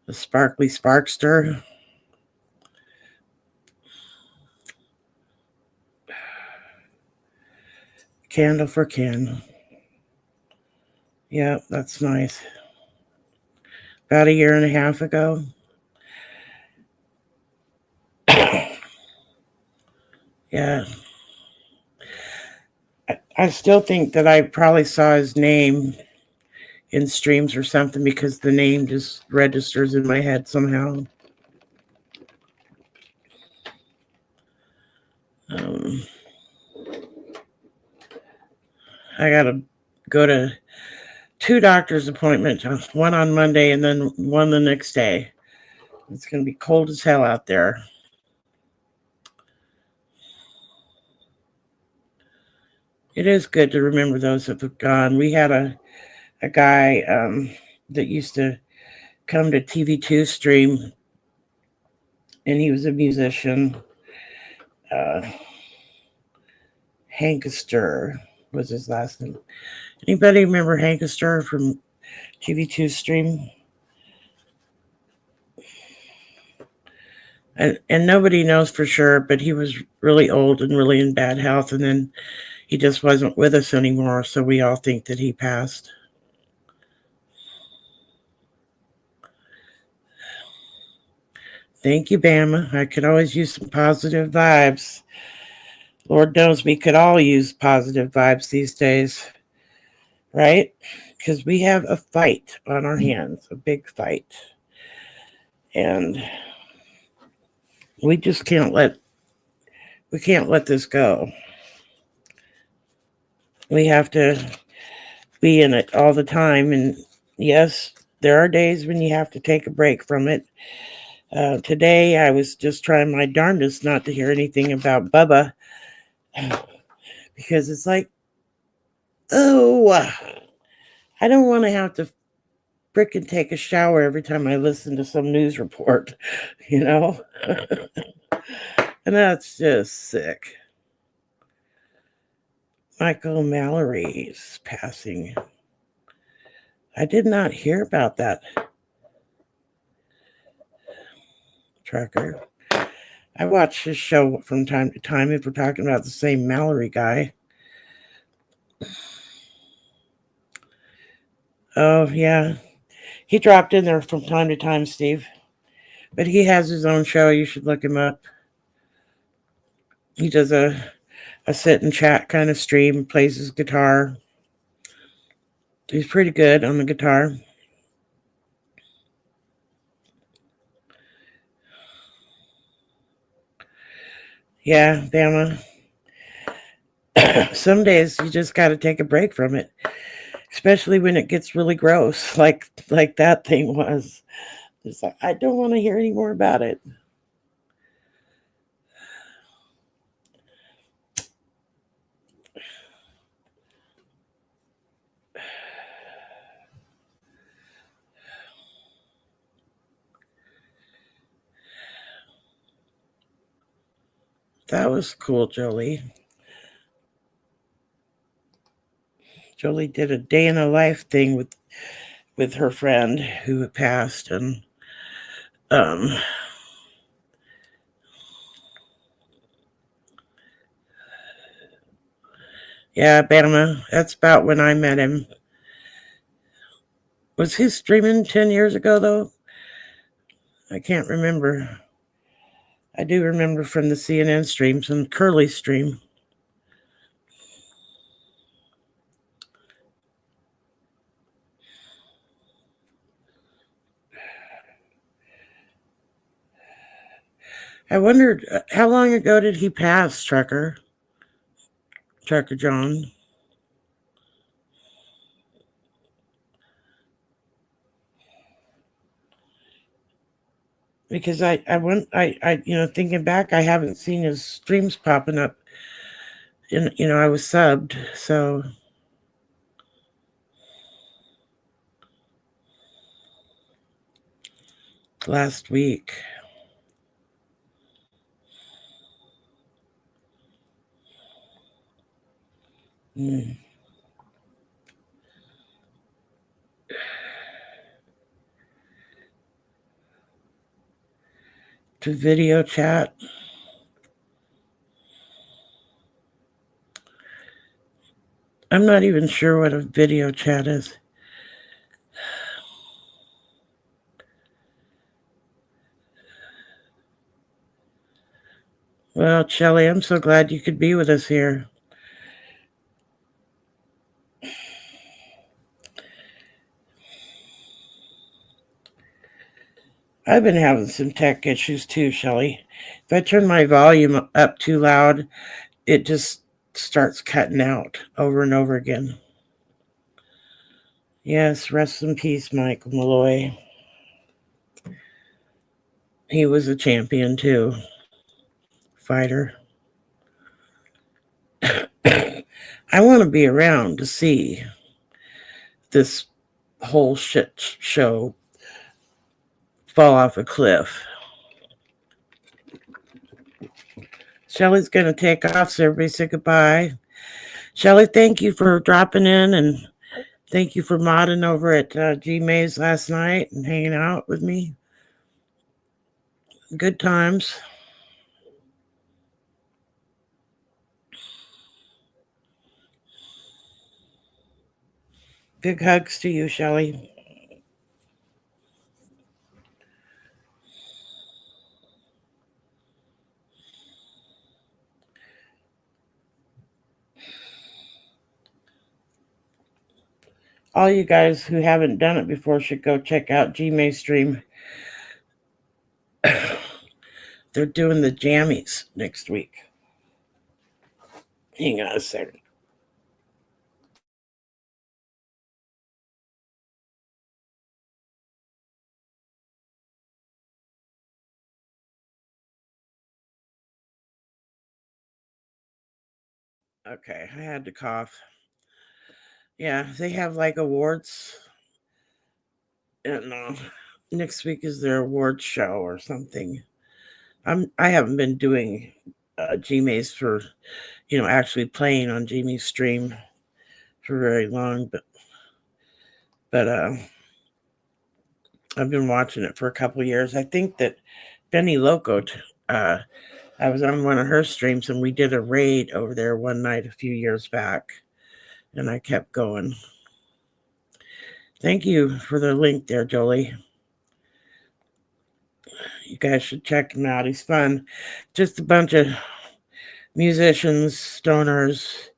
Speaker 1: The Sparkly Sparkster. Candle for Ken. Yeah, that's nice. About a year and a half ago. Yeah. I still think that I probably saw his name in streams or something because the name just registers in my head somehow. I gotta go to 2 doctor's appointments, one on Monday and then one the next day. It's gonna be cold as hell out there. It is good to remember those that have gone. We had a guy that used to come to TV2 stream, and he was a musician. Hankister was his last name. Anybody remember Hankister from TV2 stream? And nobody knows for sure, but he was really old and really in bad health, and then he just wasn't with us anymore, so we all think that he passed. Thank you, Bama. I could always use some positive vibes. Lord knows we could all use positive vibes these days, right? Because we have a fight on our hands, a big fight. And we just can't let this go. We have to be in it all the time. And yes, there are days when you have to take a break from it. Today, I was just trying my darndest not to hear anything about Bubba because it's like, oh, I don't want to have to frickin' take a shower every time I listen to some news report, you know? And that's just sick. Michael Mallory's passing. I did not hear about that. Trucker. I watch his show from time to time if we're talking about the same Mallory guy. Oh, yeah. He dropped in there from time to time, Steve. But he has his own show. You should look him up. He does a sit and chat kind of stream, plays his guitar. He's pretty good on the guitar. Yeah, Bama. Some days you just got to take a break from it, especially when it gets really gross, like that thing was. It's like, I don't want to hear any more about it. That was cool, Jolie. Jolie did a day in a life thing with her friend who had passed, and yeah, Bama. That's about when I met him. Was his streaming 10 years ago though? I can't remember. I do remember from the CNN streams and Curly stream. I wondered how long ago did he pass, Trucker John? Because I thinking back, I haven't seen his streams popping up. And I was subbed, so last week. Mm. To video chat. I'm not even sure what a video chat is. Well, Shelley, I'm so glad you could be with us here. I've been having some tech issues too, Shelley. If I turn my volume up too loud, it just starts cutting out over and over again. Yes, rest in peace, Michael Malloy. He was a champion too, fighter. I want to be around to see this whole shit show fall off a cliff. Shelley's going to take off, so everybody say goodbye. Shelley, thank you for dropping in, and thank you for modding over at G Maze last night and hanging out with me. Good times. Big hugs to you, Shelley. All you guys who haven't done it before should go check out G Maze stream. They're doing the jammies next week. Hang on a second. Okay, I had to cough. Yeah, they have like awards, and next week is their awards show or something. I haven't been doing Gmaze for actually playing on Gmaze stream for very long, but I've been watching it for a couple years. I think that Benny Loco, I was on one of her streams and we did a raid over there one night a few years back, and I kept going. Thank you for the link there, Jolie. You guys should check him out. He's fun. Just a bunch of musicians, stoners,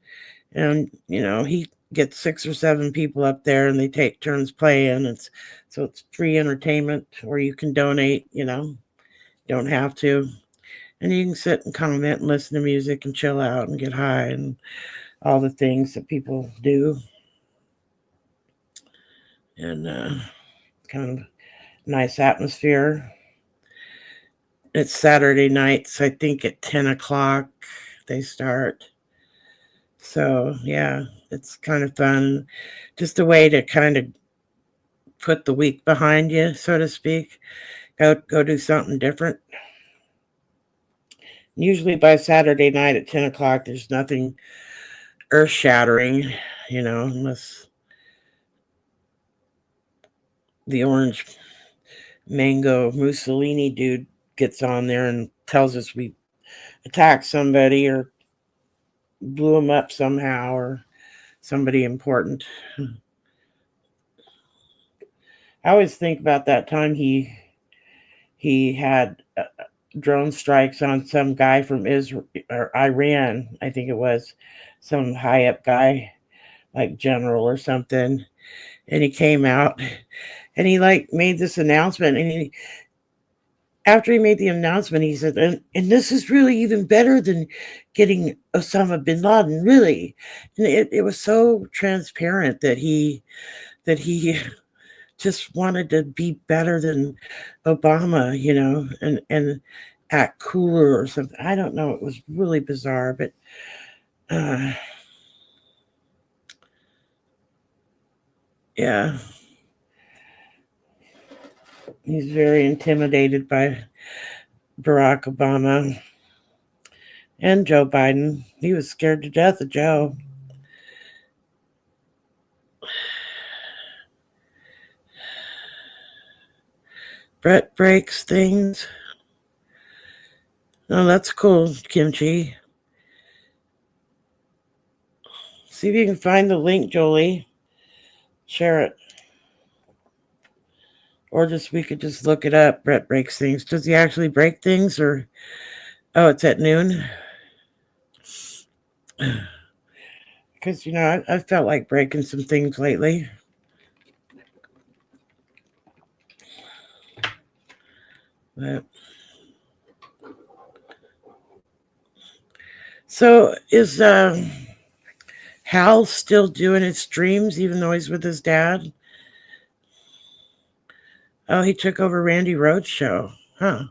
Speaker 1: and he gets 6 or 7 people up there and they take turns playing. It's free entertainment, or you can donate, don't have to. And you can sit and comment and listen to music and chill out and get high and all the things that people do. And kind of nice atmosphere. It's Saturday nights, I think at 10 o'clock they start. So yeah, it's kind of fun. Just a way to kind of put the week behind you, so to speak. Go do something different. Usually by Saturday night at 10 o'clock, there's nothing earth shattering, unless the orange mango Mussolini dude gets on there and tells us we attacked somebody or blew them up somehow or somebody important. I always think about that time he had drone strikes on some guy from Israel or Iran, I think it was, some high up guy, like general or something. And he came out and he made this announcement, and after he made the announcement, he said, and this is really even better than getting Osama bin Laden, really. And it was so transparent that he just wanted to be better than Obama, and act cooler or something. I don't know. It was really bizarre, but yeah. He's very intimidated by Barack Obama and Joe Biden. He was scared to death of Joe. Brett breaks things. Oh, that's cool, Kimchi. See if you can find the link, Jolie. Share it. Or just we could just look it up. Brett breaks things. Does he actually break things, or oh, it's at noon? Because I felt like breaking some things lately. But so is Hal still doing his streams even though he's with his dad? Oh, he took over Randy Rhoads' show. Huh.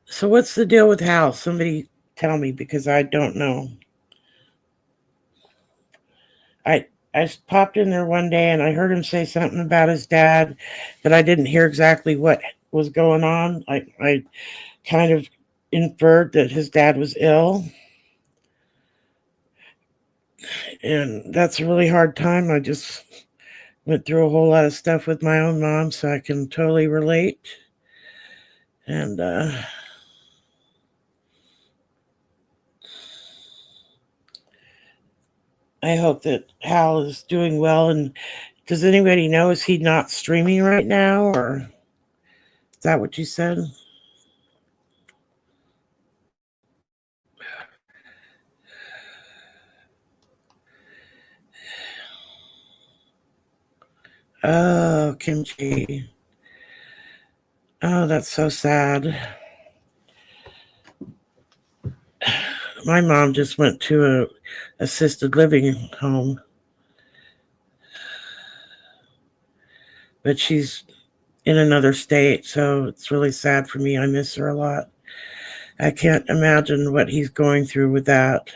Speaker 1: So what's the deal with Hal? Somebody tell me because I don't know. I popped in there one day and I heard him say something about his dad, but I didn't hear exactly what was going on. I kind of inferred that his dad was ill. And that's a really hard time. I just went through a whole lot of stuff with my own mom, so I can totally relate. And I hope that Hal is doing well. And does anybody know, is he not streaming right now, or is that what you said? Oh, Kimchi. Oh, that's so sad. My mom just went to a assisted living home, but she's in another state, so it's really sad for me. I miss her a lot. I can't imagine what he's going through with that.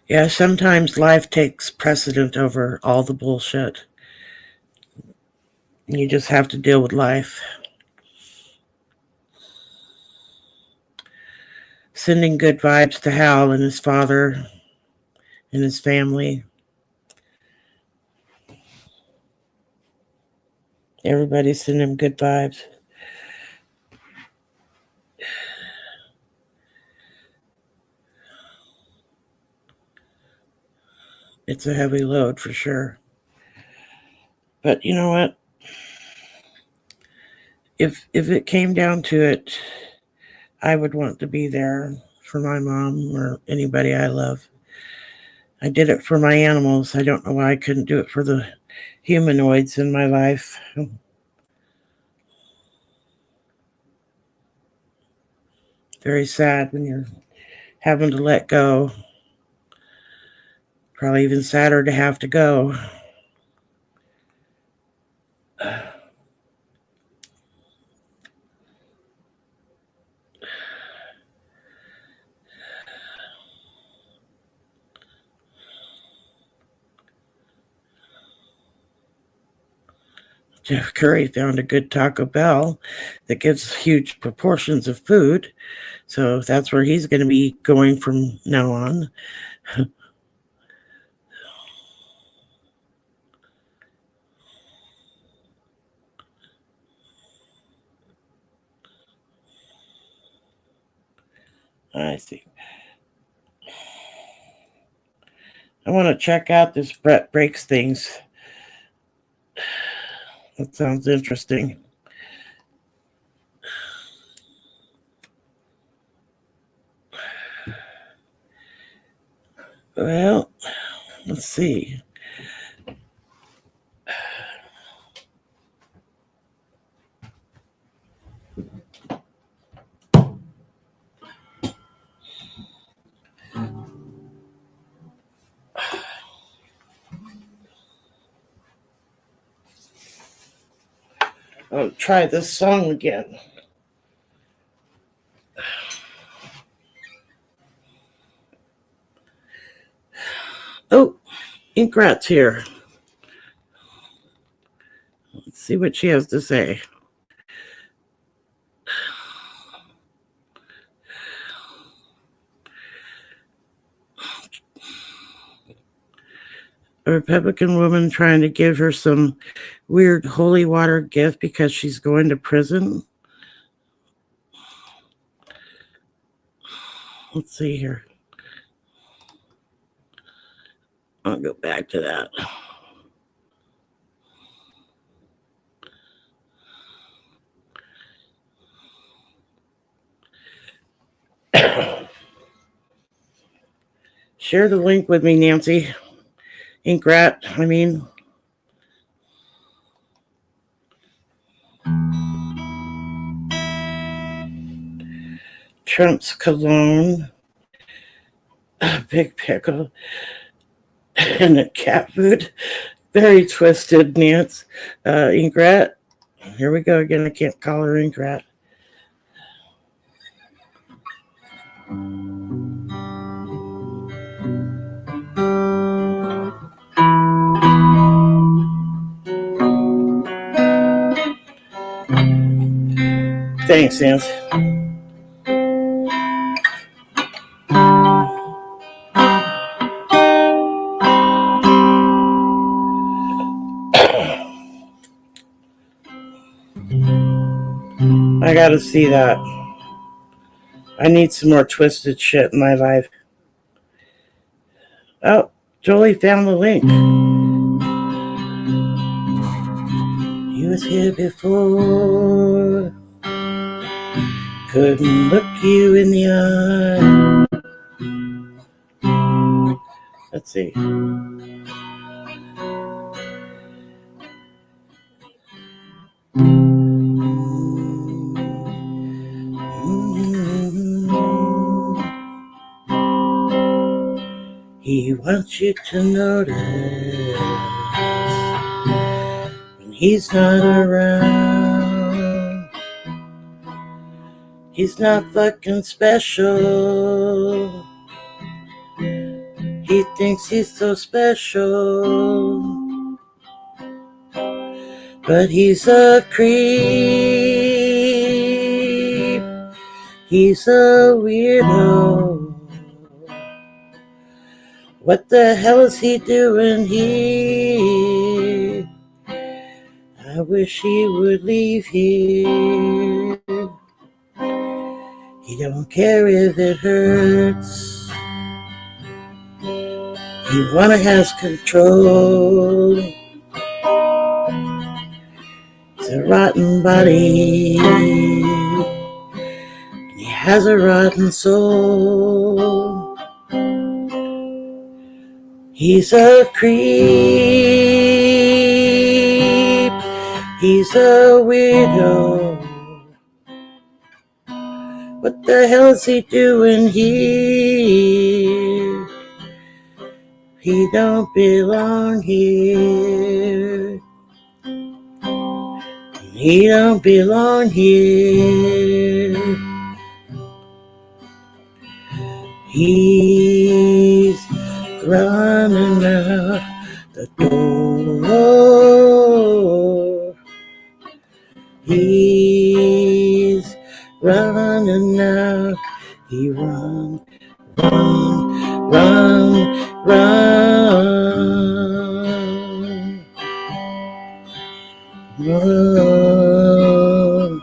Speaker 1: Yeah, sometimes life takes precedent over all the bullshit. You just have to deal with life. Sending good vibes to Hal and his father and his family. Everybody's sending him good vibes. It's a heavy load for sure. But you know what? If it came down to it, I would want to be there for my mom or anybody I love. I did it for my animals. I don't know why I couldn't do it for the humanoids in my life. Very sad when you're having to let go. Probably even sadder to have to go. Jeff Curry found a good Taco Bell that gives huge proportions of food. So that's where he's going to be going from now on. I see. I want to check out this Brett Breaks things. That sounds interesting. Well, let's see. I'll try this song again. Oh, Inkrat's here. Let's see what she has to say. a Republican woman trying to give her some weird holy water gift because she's going to prison. Let's see here. I'll go back to that. Share the link with me, Nancy. Inkrat, I mean. Trump's cologne. A big pickle. And a cat food. Very twisted, Nance. Inkrat. Here we go again. I can't call her Inkrat. Thanks, Nance. I gotta see that. I need some more twisted shit in my life. Oh, Jolie found the link. He was here before. Couldn't look you in the eye. Let's see. He wants you to notice when he's not around. He's not fucking special. He thinks he's so special, but he's a creep. He's a weirdo. What the hell is he doing here? I wish he would leave here. He don't care if it hurts. He wanna has control. He's a rotten body. He has a rotten soul. He's a creep. He's a weirdo. What the hell is he doing here? He don't belong here. He don't belong here. He's running out the door. He's running out. He run, run, run, run, run,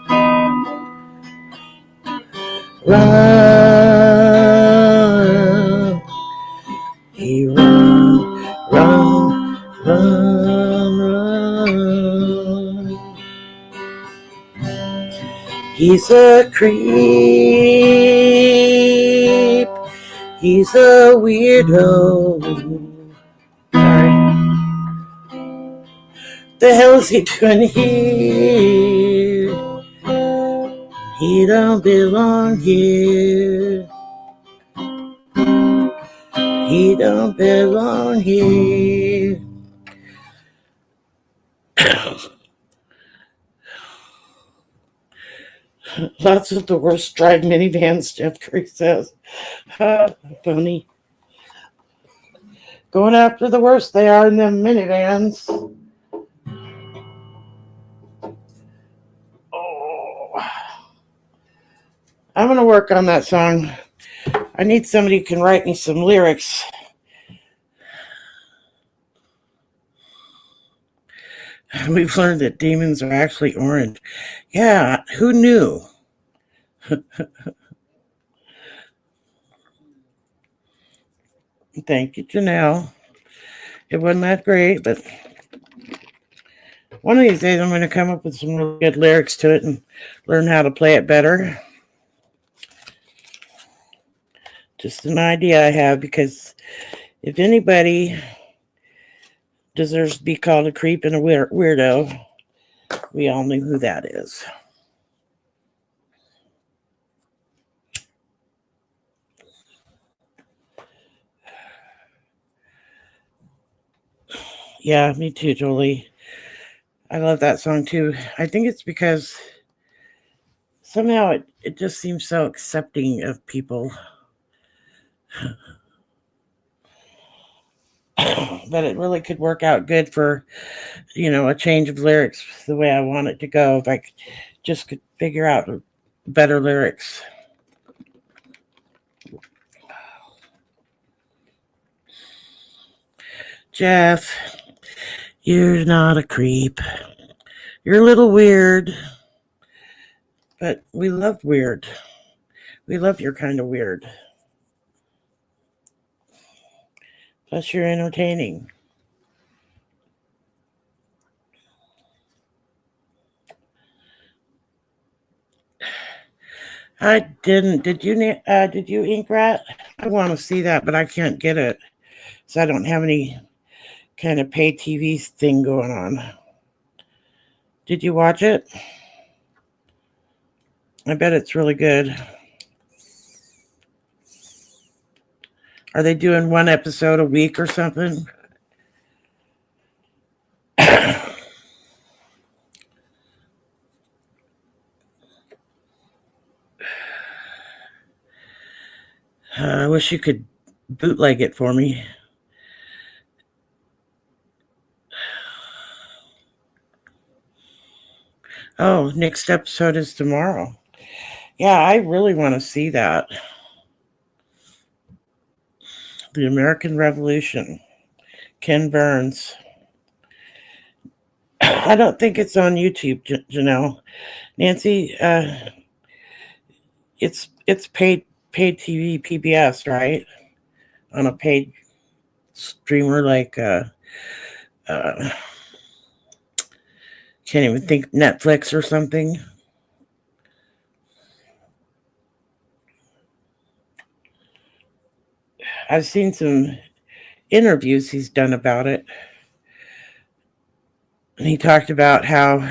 Speaker 1: run. He run, run, run, run. He's a creep. He's a weirdo. Sorry. The hell is he doing here? He don't belong here. He don't belong here. Lots of the worst drive minivans, Jeff Curry says. Funny. Going after the worst they are in them minivans. Oh. I'm going to work on that song. I need somebody who can write me some lyrics. We've learned that demons are actually orange. Yeah, who knew? Thank you, Janelle. It wasn't that great, but one of these days I'm going to come up with some really good lyrics to it and learn how to play it better. Just an idea I have, because if anybody deserves to be called a creep and a weirdo, we all knew who that is. Yeah, me too, Jolie. I love that song too. I think it's because somehow it just seems so accepting of people. But it really could work out good for, a change of lyrics the way I want it to go if I just could figure out better lyrics. Jeff, you're not a creep. You're a little weird, but we love weird. We love your kind of weird. Plus, you're entertaining. I didn't. Did you? Did you, Ink Rat? I want to see that, but I can't get it, so I don't have any kind of pay TV thing going on. Did you watch it? I bet it's really good. Are they doing one episode a week or something? I wish you could bootleg it for me. Oh, next episode is tomorrow. Yeah, I really want to see that. The American Revolution. Ken Burns. I don't think it's on YouTube, Janelle. Nancy, it's paid TV PBS, right? On a paid streamer like can't even think, Netflix or something. I've seen some interviews he's done about it. And he talked about how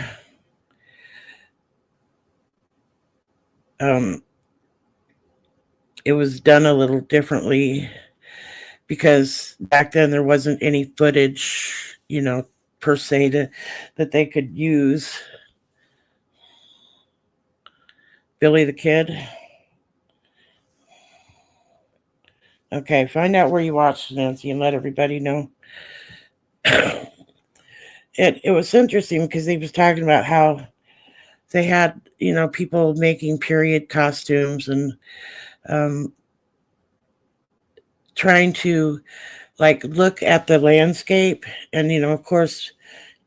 Speaker 1: it was done a little differently because back then there wasn't any footage, per se that they could use. Billy the Kid. Okay, find out where you watched, Nancy, and let everybody know. It was interesting because he was talking about how they had, people making period costumes and trying to look at the landscape. And, of course,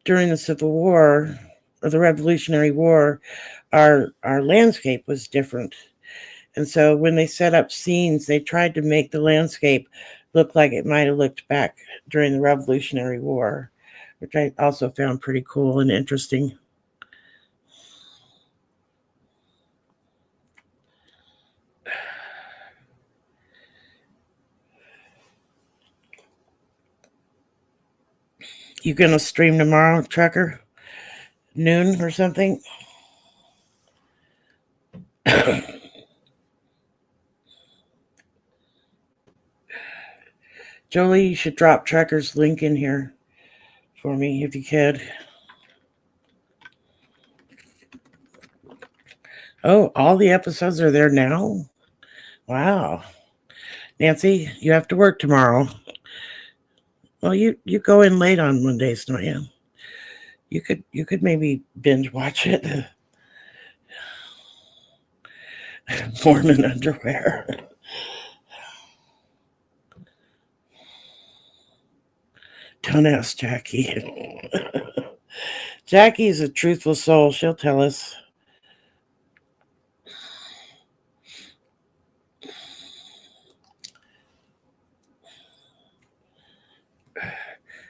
Speaker 1: during the Civil War or the Revolutionary War, our landscape was different. And so when they set up scenes, they tried to make the landscape look like it might have looked back during the Revolutionary War, which I also found pretty cool and interesting. You gonna stream tomorrow, Trucker? Noon or something? Jolie, you should drop Trucker's link in here for me if you could. Oh, all the episodes are there now? Wow. Nancy, you have to work tomorrow. Well, you go in late on Mondays, don't you? You could maybe binge watch it. Mormon underwear. Don't ask Jackie. Jackie's a truthful soul. She'll tell us.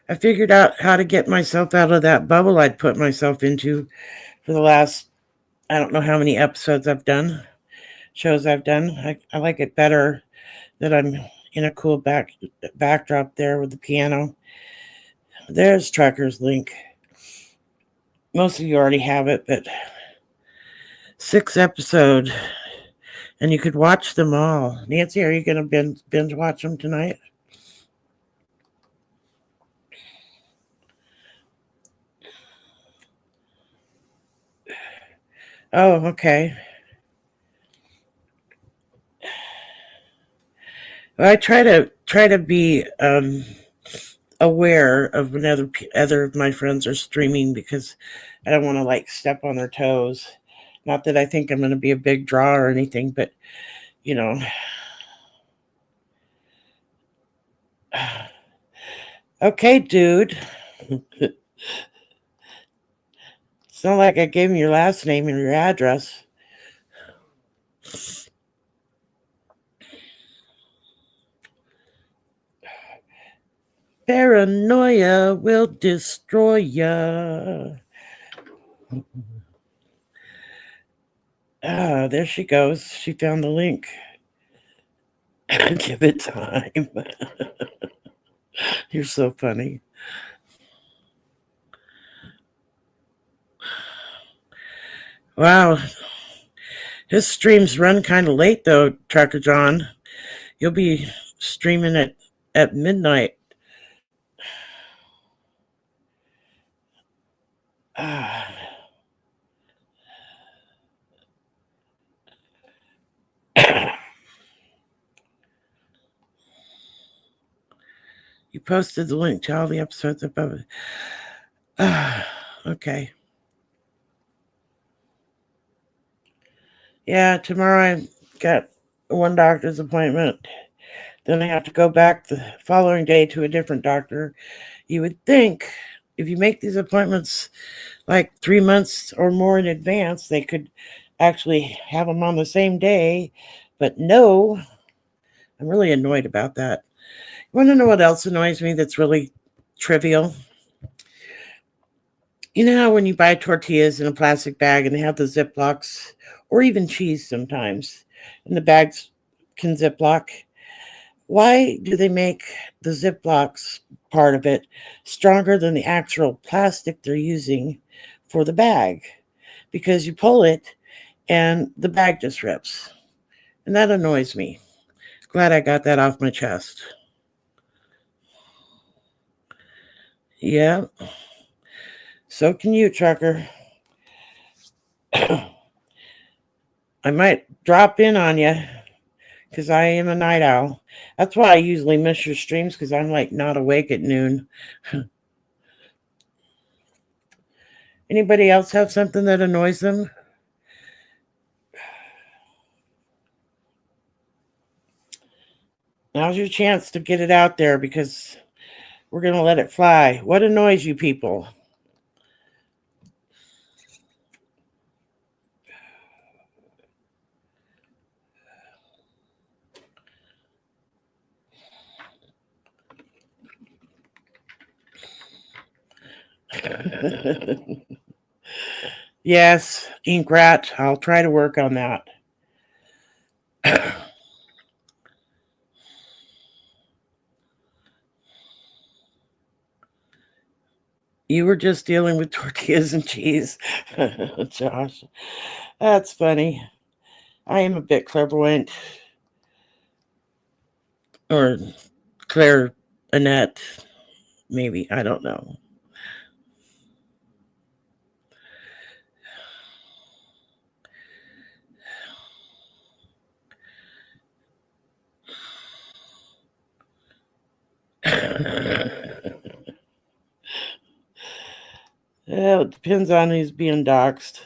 Speaker 1: I figured out how to get myself out of that bubble I'd put myself into for the last, I don't know how many episodes I've done, shows I've done. I like it better that I'm in a cool backdrop there with the piano. There's Trucker's link. Most of you already have it, but 6 episodes, and you could watch them all. Nancy, are you going to binge watch them tonight? Oh, okay. Well, I try to be aware of when other of my friends are streaming, because I don't want to like step on their toes. Not that I think I'm going to be a big draw or anything, but you know. Okay, dude. It's not like I gave him your last name and your address. Paranoia will destroy ya. Ah, there she goes. She found the link. Give it time. You're so funny. Wow. His streams run kind of late, though, Trucker John. You'll be streaming at midnight. Ah. You posted the link to all the episodes above it. Okay. Yeah, tomorrow I got one doctor's appointment. Then I have to go back the following day to a different doctor. You would think if you make these appointments like 3 months or more in advance, they could actually have them on the same day. But no, I'm really annoyed about that. You want to know what else annoys me that's really trivial? You know how when you buy tortillas in a plastic bag and they have the Ziplocs, or even cheese sometimes, and the bags can Ziploc? Why do they make the Ziplocs part of it stronger than the actual plastic they're using for the bag? Because you pull it and the bag just rips. And that annoys me. Glad I got that off my chest. Yeah. So can you, Trucker. I might drop in on you because I am a night owl. That's why I usually miss your streams, because I'm like not awake at noon. Anybody else have something that annoys them? Now's your chance to get it out there, because we're going to let it fly. What annoys you people? Yes, Ink Rat. I'll try to work on that. You were just dealing with tortillas and cheese, Josh. That's funny. I am a bit clairvoyant. Or Claire Annette, maybe. I don't know. Well, it depends on who's being doxxed.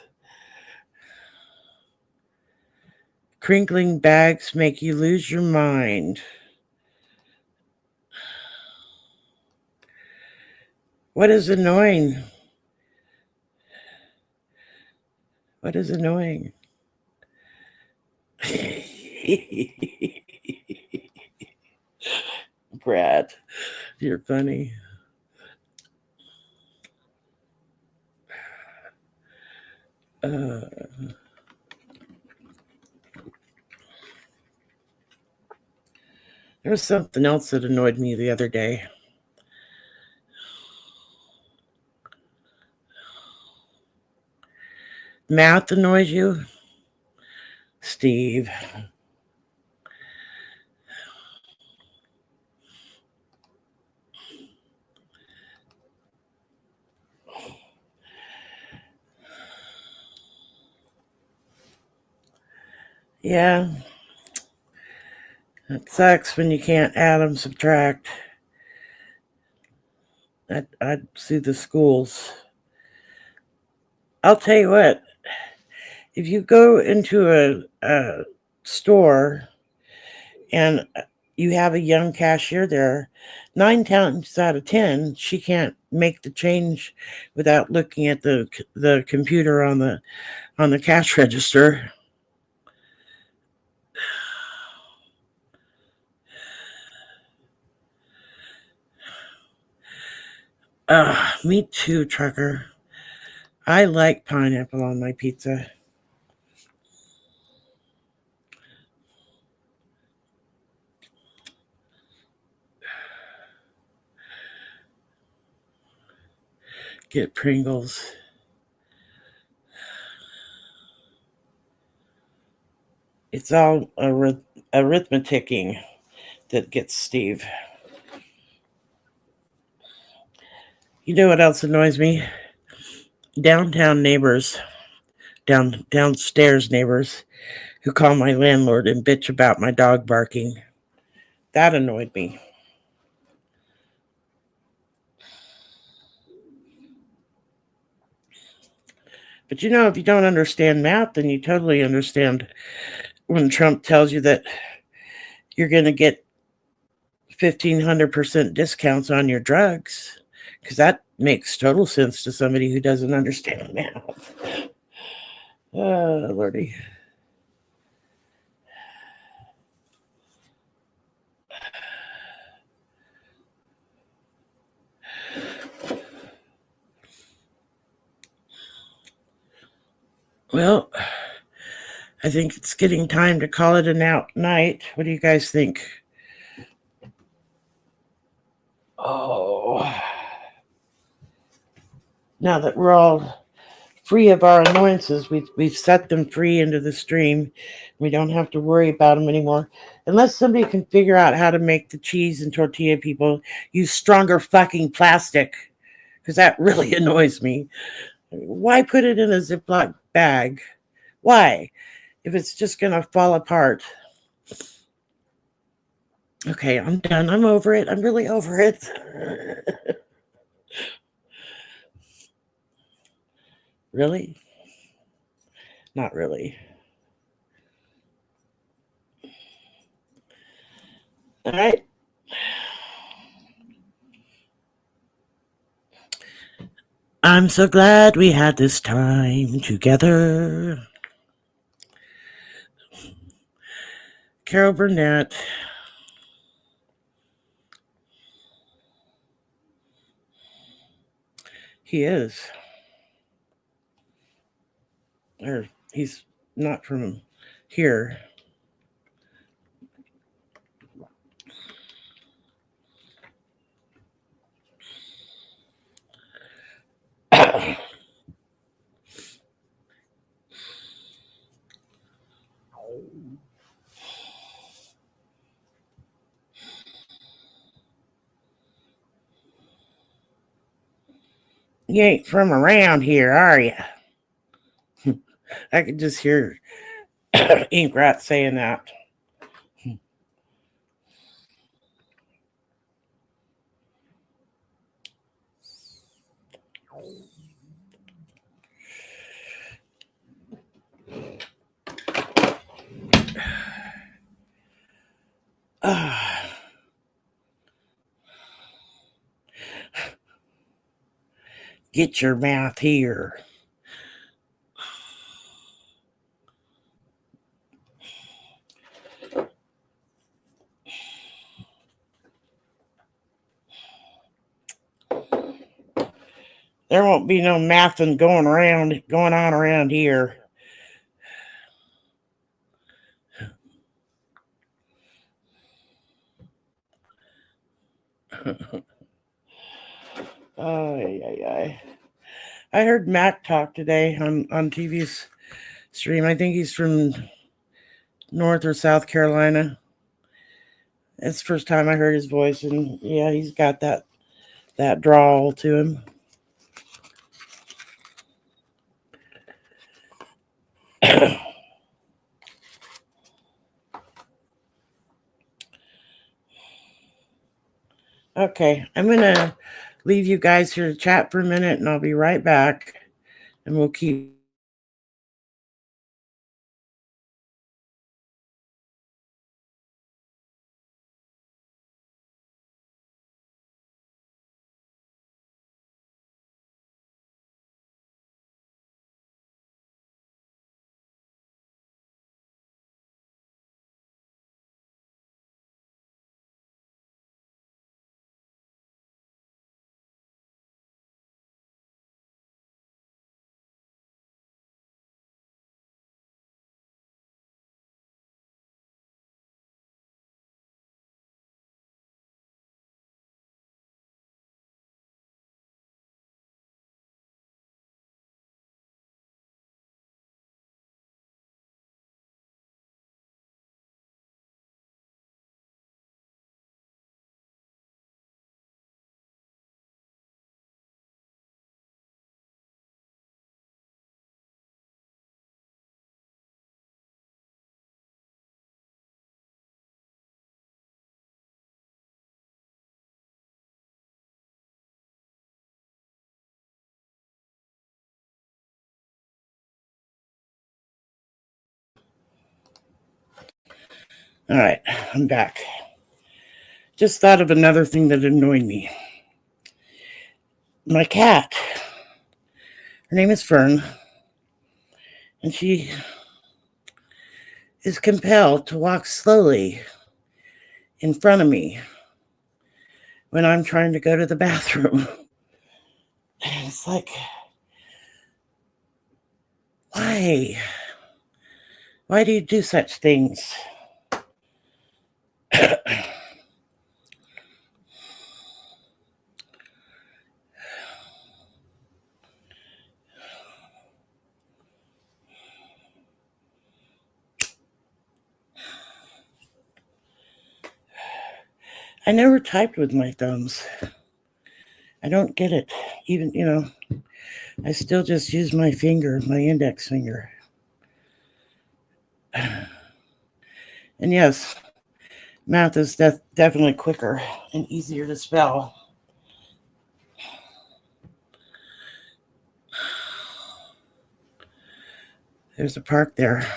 Speaker 1: Crinkling bags make you lose your mind. What is annoying? What is annoying? Brad, you're funny. Uh, there was something else that annoyed me the other day. Math annoys you? Steve. Yeah, it sucks when you can't add and subtract. I'd sue the schools. I'll tell you what, if you go into a store and you have a young cashier there, 9 times out of 10, she can't make the change without looking at the computer on the cash register. Me too, trucker. I like pineapple on my pizza. Get Pringles. It's all arithmeticking that gets Steve. You know what else annoys me? Downtown neighbors, downstairs neighbors who call my landlord and bitch about my dog barking. That annoyed me. But you know, if you don't understand math, then you totally understand when Trump tells you that you're going to get 1,500% discounts on your drugs, because that makes total sense to somebody who doesn't understand math. Oh, Lordy. Well, I think it's getting time to call it an out night. What do you guys think? Oh, now that we're all free of our annoyances, we've set them free into the stream. We don't have to worry about them anymore. Unless somebody can figure out how to make the cheese and tortilla people use stronger fucking plastic, because that really annoys me. Why put it in a Ziploc bag? Why? If it's just going to fall apart. Okay, I'm done. I'm over it. I'm really over it. Really? Not really. All right. I'm so glad we had this time together. Carol Burnett. He is. Or he's not from here. You ain't from around here, are you? I could just hear Ink Rat saying that. Get your mouth here. There won't be no mathing going on around here. I heard Mac talk today on TV's stream. I think he's from North or South Carolina. It's the first time I heard his voice, and yeah, he's got that drawl to him. Okay, I'm gonna leave you guys here to chat for a minute, and I'll be right back, and we'll keep. All right, I'm back. Just thought of another thing that annoyed me. My cat. Her name is Fern, and she is compelled to walk slowly in front of me when I'm trying to go to the bathroom. And it's like, why? Why do you do such things? I never typed with my thumbs. I don't get it. Even, I still just use my finger, my index finger. And yes, math is definitely quicker and easier to spell. There's a park there.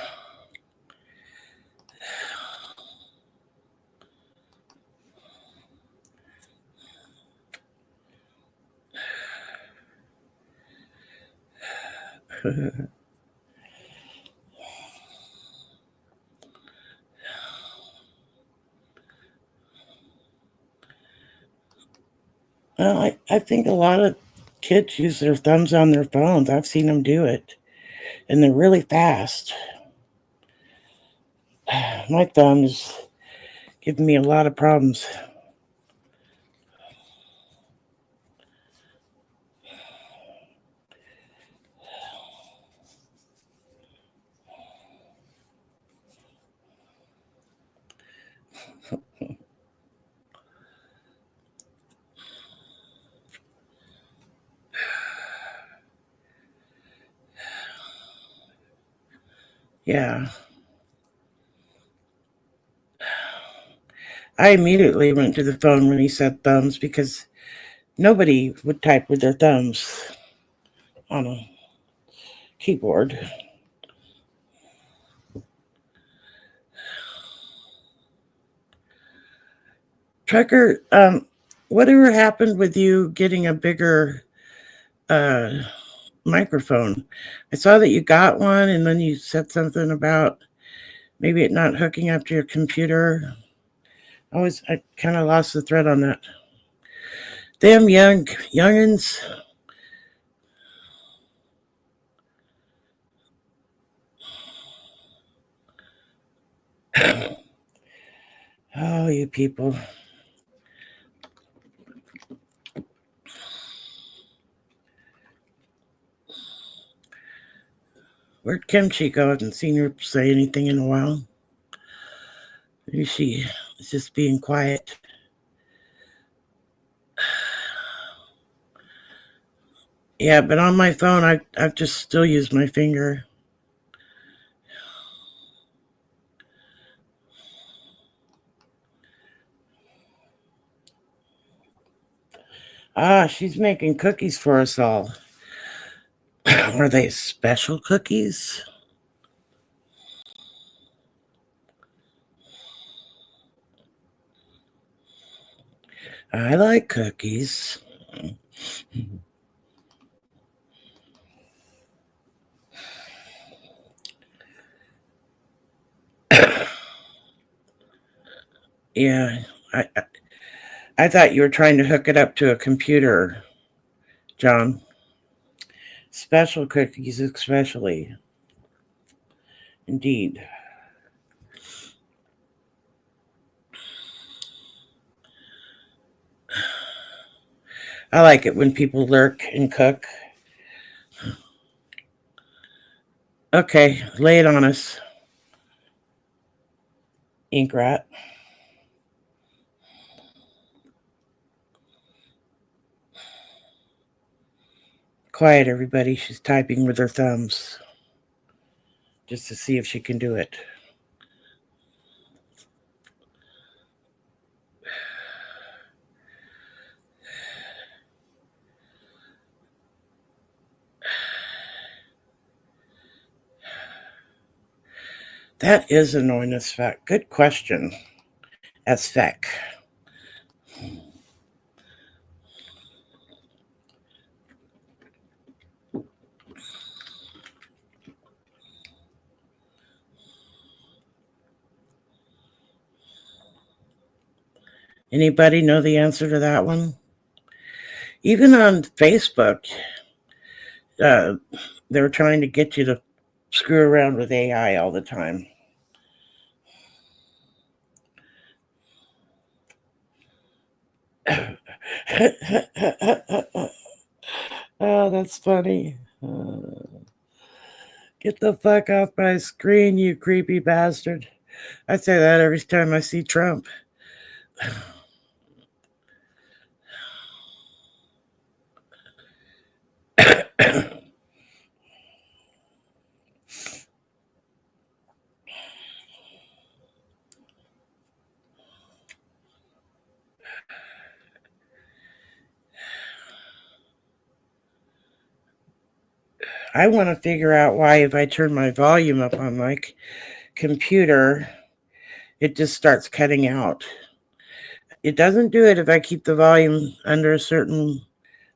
Speaker 1: Well, I think a lot of kids use their thumbs on their phones. I've seen them do it, and they're really fast. My thumb is giving me a lot of problems. Yeah. I immediately went to the phone when he said thumbs because nobody would type with their thumbs on a keyboard. Trucker, whatever happened with you getting a bigger microphone? I saw that you got one, and then you said something about maybe it not hooking up to your computer. I kind of lost the thread on that. Damn youngins. Oh, you people. Where'd Kimchi go? I haven't seen her say anything in a while. Maybe she is just being quiet. Yeah, but on my phone, I've just still used my finger. Ah, she's making cookies for us all. Are they special cookies? I like cookies. Yeah, I thought you were trying to hook it up to a computer, John. Special cookies, especially. Indeed. I like it when people lurk and cook. Okay, lay it on us, ink rat. Quiet, everybody. She's typing with her thumbs just to see if she can do it. That is annoying as fuck. Good question. As feck. Anybody know the answer to that one? Even on Facebook, uh, they're trying to get you to screw around with AI all the time. Oh, that's funny. Get the fuck off my screen, you creepy bastard. I say that every time I see Trump. I want to figure out why, if I turn my volume up on my computer, it just starts cutting out. It doesn't do it if I keep the volume under a certain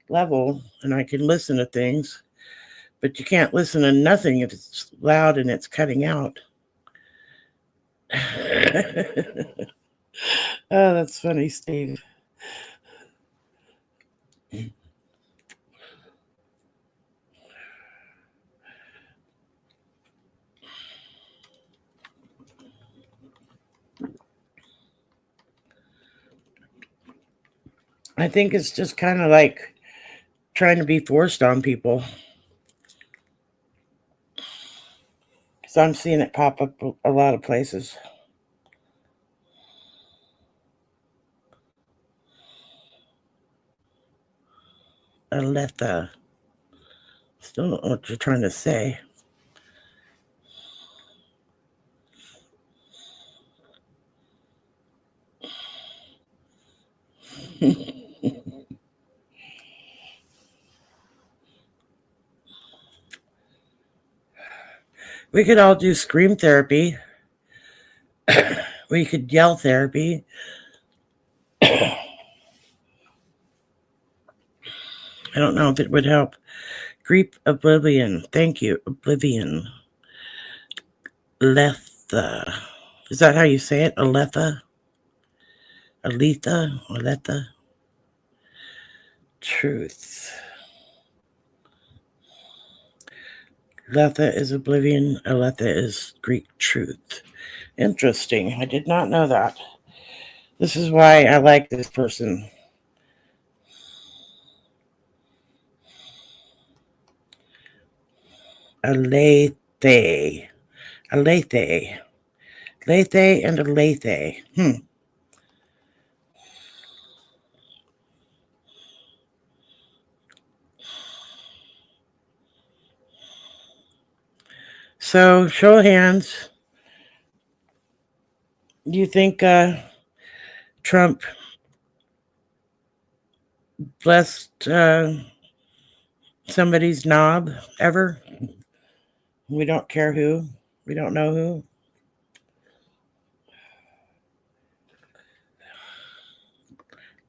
Speaker 1: level and I can listen to things, but you can't listen to nothing if it's loud and it's cutting out. Oh, that's funny, Steve. I think it's just kind of like trying to be forced on people. So I'm seeing it pop up a lot of places. Aletha. Still don't know what you're trying to say. We could all do scream therapy. We could yell therapy. I don't know if it would help. Creep Oblivion. Thank you, Oblivion. Letha. Is that how you say it? Aletha? Aletha? Aletha? Truth. Letha is Oblivion. Aletha is Greek truth. Interesting. I did not know that. This is why I like this person. Alethe. Alethe. Lethe and Alethe. So, show of hands. Do you think Trump blessed somebody's knob ever? We don't care who. We don't know who.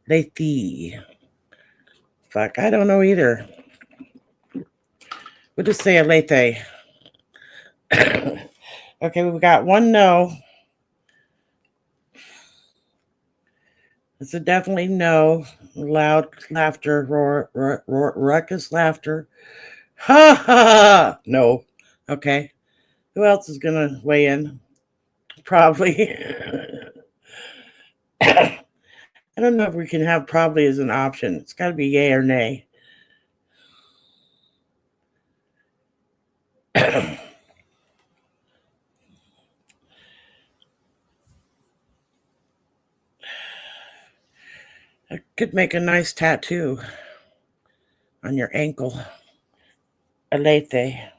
Speaker 1: Lethe. Fuck, I don't know either. We'll just say a Lethe. Okay, we've got one no. It's a definitely no. Loud laughter, ruckus laughter. Ha ha! No. Okay. Who else is gonna weigh in? Probably. I don't know if we can have probably as an option. It's got to be yay or nay. I could make a nice tattoo on your ankle. Alethe.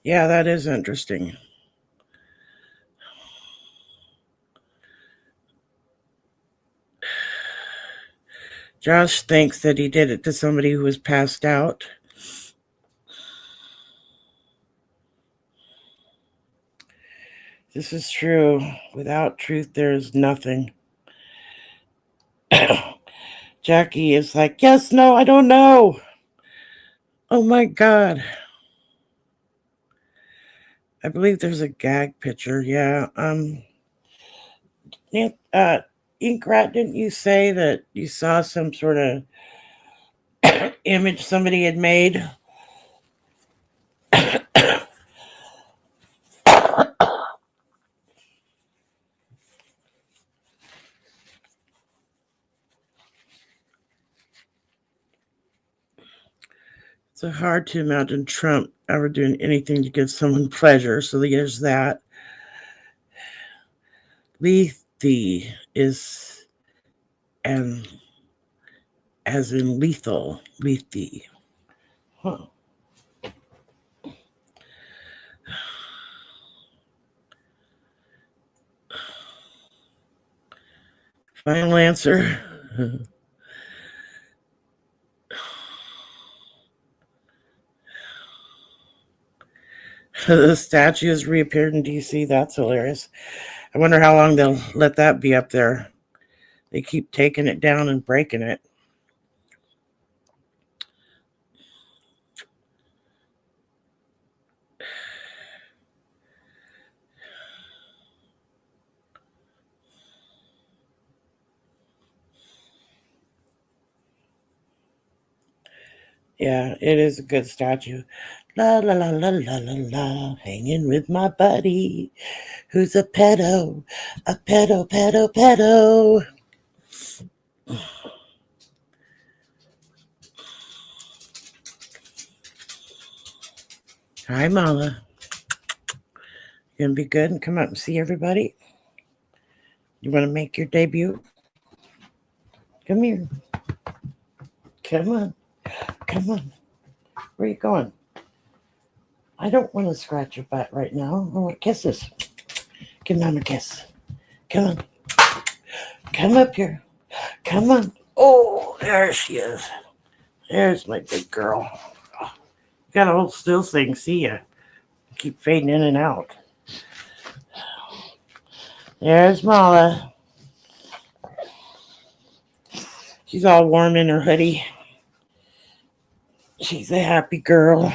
Speaker 1: Yeah, that is interesting. Josh thinks that he did it to somebody who was passed out. This is true. Without truth, there is nothing. Jackie is like, yes, no, I don't know. Oh my God. I believe there's a gag picture. Yeah. Inkrat, didn't you say that you saw some sort of image somebody had made? It's hard to imagine Trump ever doing anything to give someone pleasure. So there's that. Lethe is and as in lethal. Lethe. Huh. Final answer. The statue has reappeared in DC. That's hilarious. I wonder how long they'll let that be up there. They keep taking it down and breaking it. Yeah, it is a good statue. La la la la la la la, hanging with my buddy, who's a pedo, pedo. Hi, Mama. You gonna be good and come out and see everybody? You want to make your debut? Come here. Come on. Come on. Where are you going? I don't want to scratch your butt right now. I want kisses. Give Mama a kiss. Come on. Come up here. Come on. Oh, there she is. There's my big girl. You gotta hold still so they can see you. Keep fading in and out. There's Mala. She's all warm in her hoodie. She's a happy girl.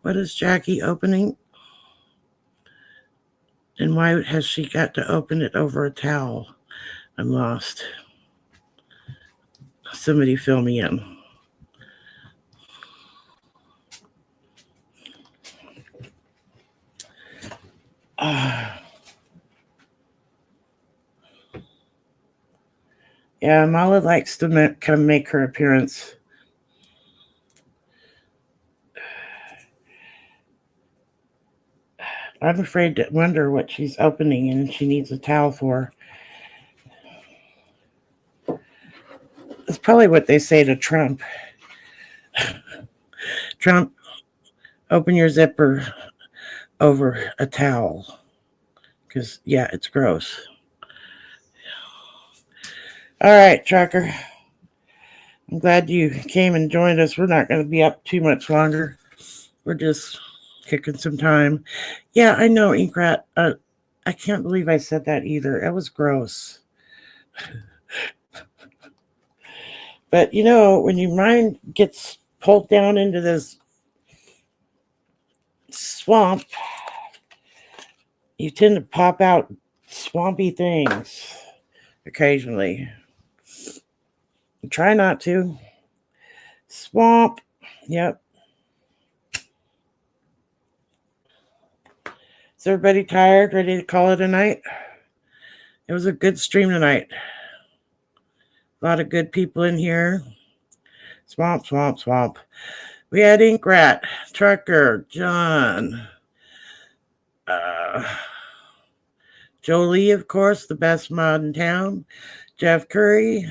Speaker 1: What is Jackie opening? And why has she got to open it over a towel? I'm lost. Somebody fill me in. Yeah, Mala likes to come make her appearance. I'm afraid to wonder what she's opening and she needs a towel for. It's probably what they say to Trump. Trump, open your zipper over a towel. Because, yeah, it's gross. All right, Trucker. I'm glad you came and joined us. We're not going to be up too much longer. We're just kicking some time. Yeah, I know, Inkrat. I can't believe I said that either. It was gross. But, when your mind gets pulled down into this swamp, you tend to pop out swampy things occasionally. Try not to. Swamp. Yep. Is everybody tired? Ready to call it a night? It was a good stream tonight. A lot of good people in here. Swamp, swamp, swamp. We had Inkrat, Trucker, John, Jolie, of course, the best mod in town, Jeff Curry,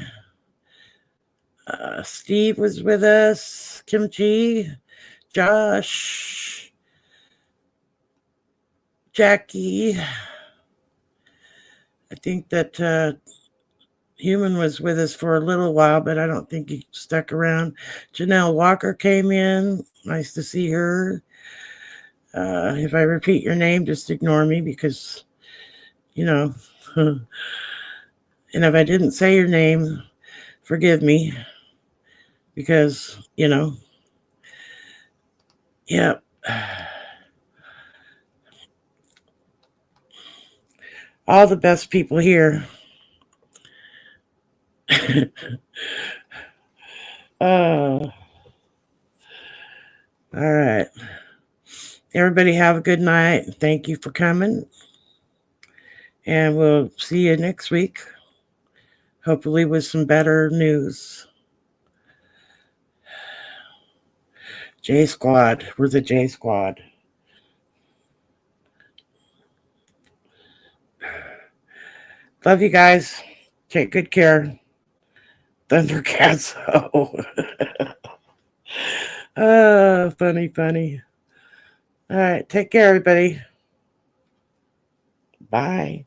Speaker 1: Steve was with us, Kimchi, Josh, Jackie. I think that Human was with us for a little while, but I don't think he stuck around. Janelle Walker came in. Nice to see her. If I repeat your name, just ignore me because, and if I didn't say your name, forgive me because, yeah. All the best people here. All right. Everybody have a good night. Thank you for coming. And we'll see you next week. Hopefully with some better news. J Squad. We're the J Squad. Love you guys. Take good care. Thundercats. Oh, funny, funny. All right. Take care, everybody. Bye.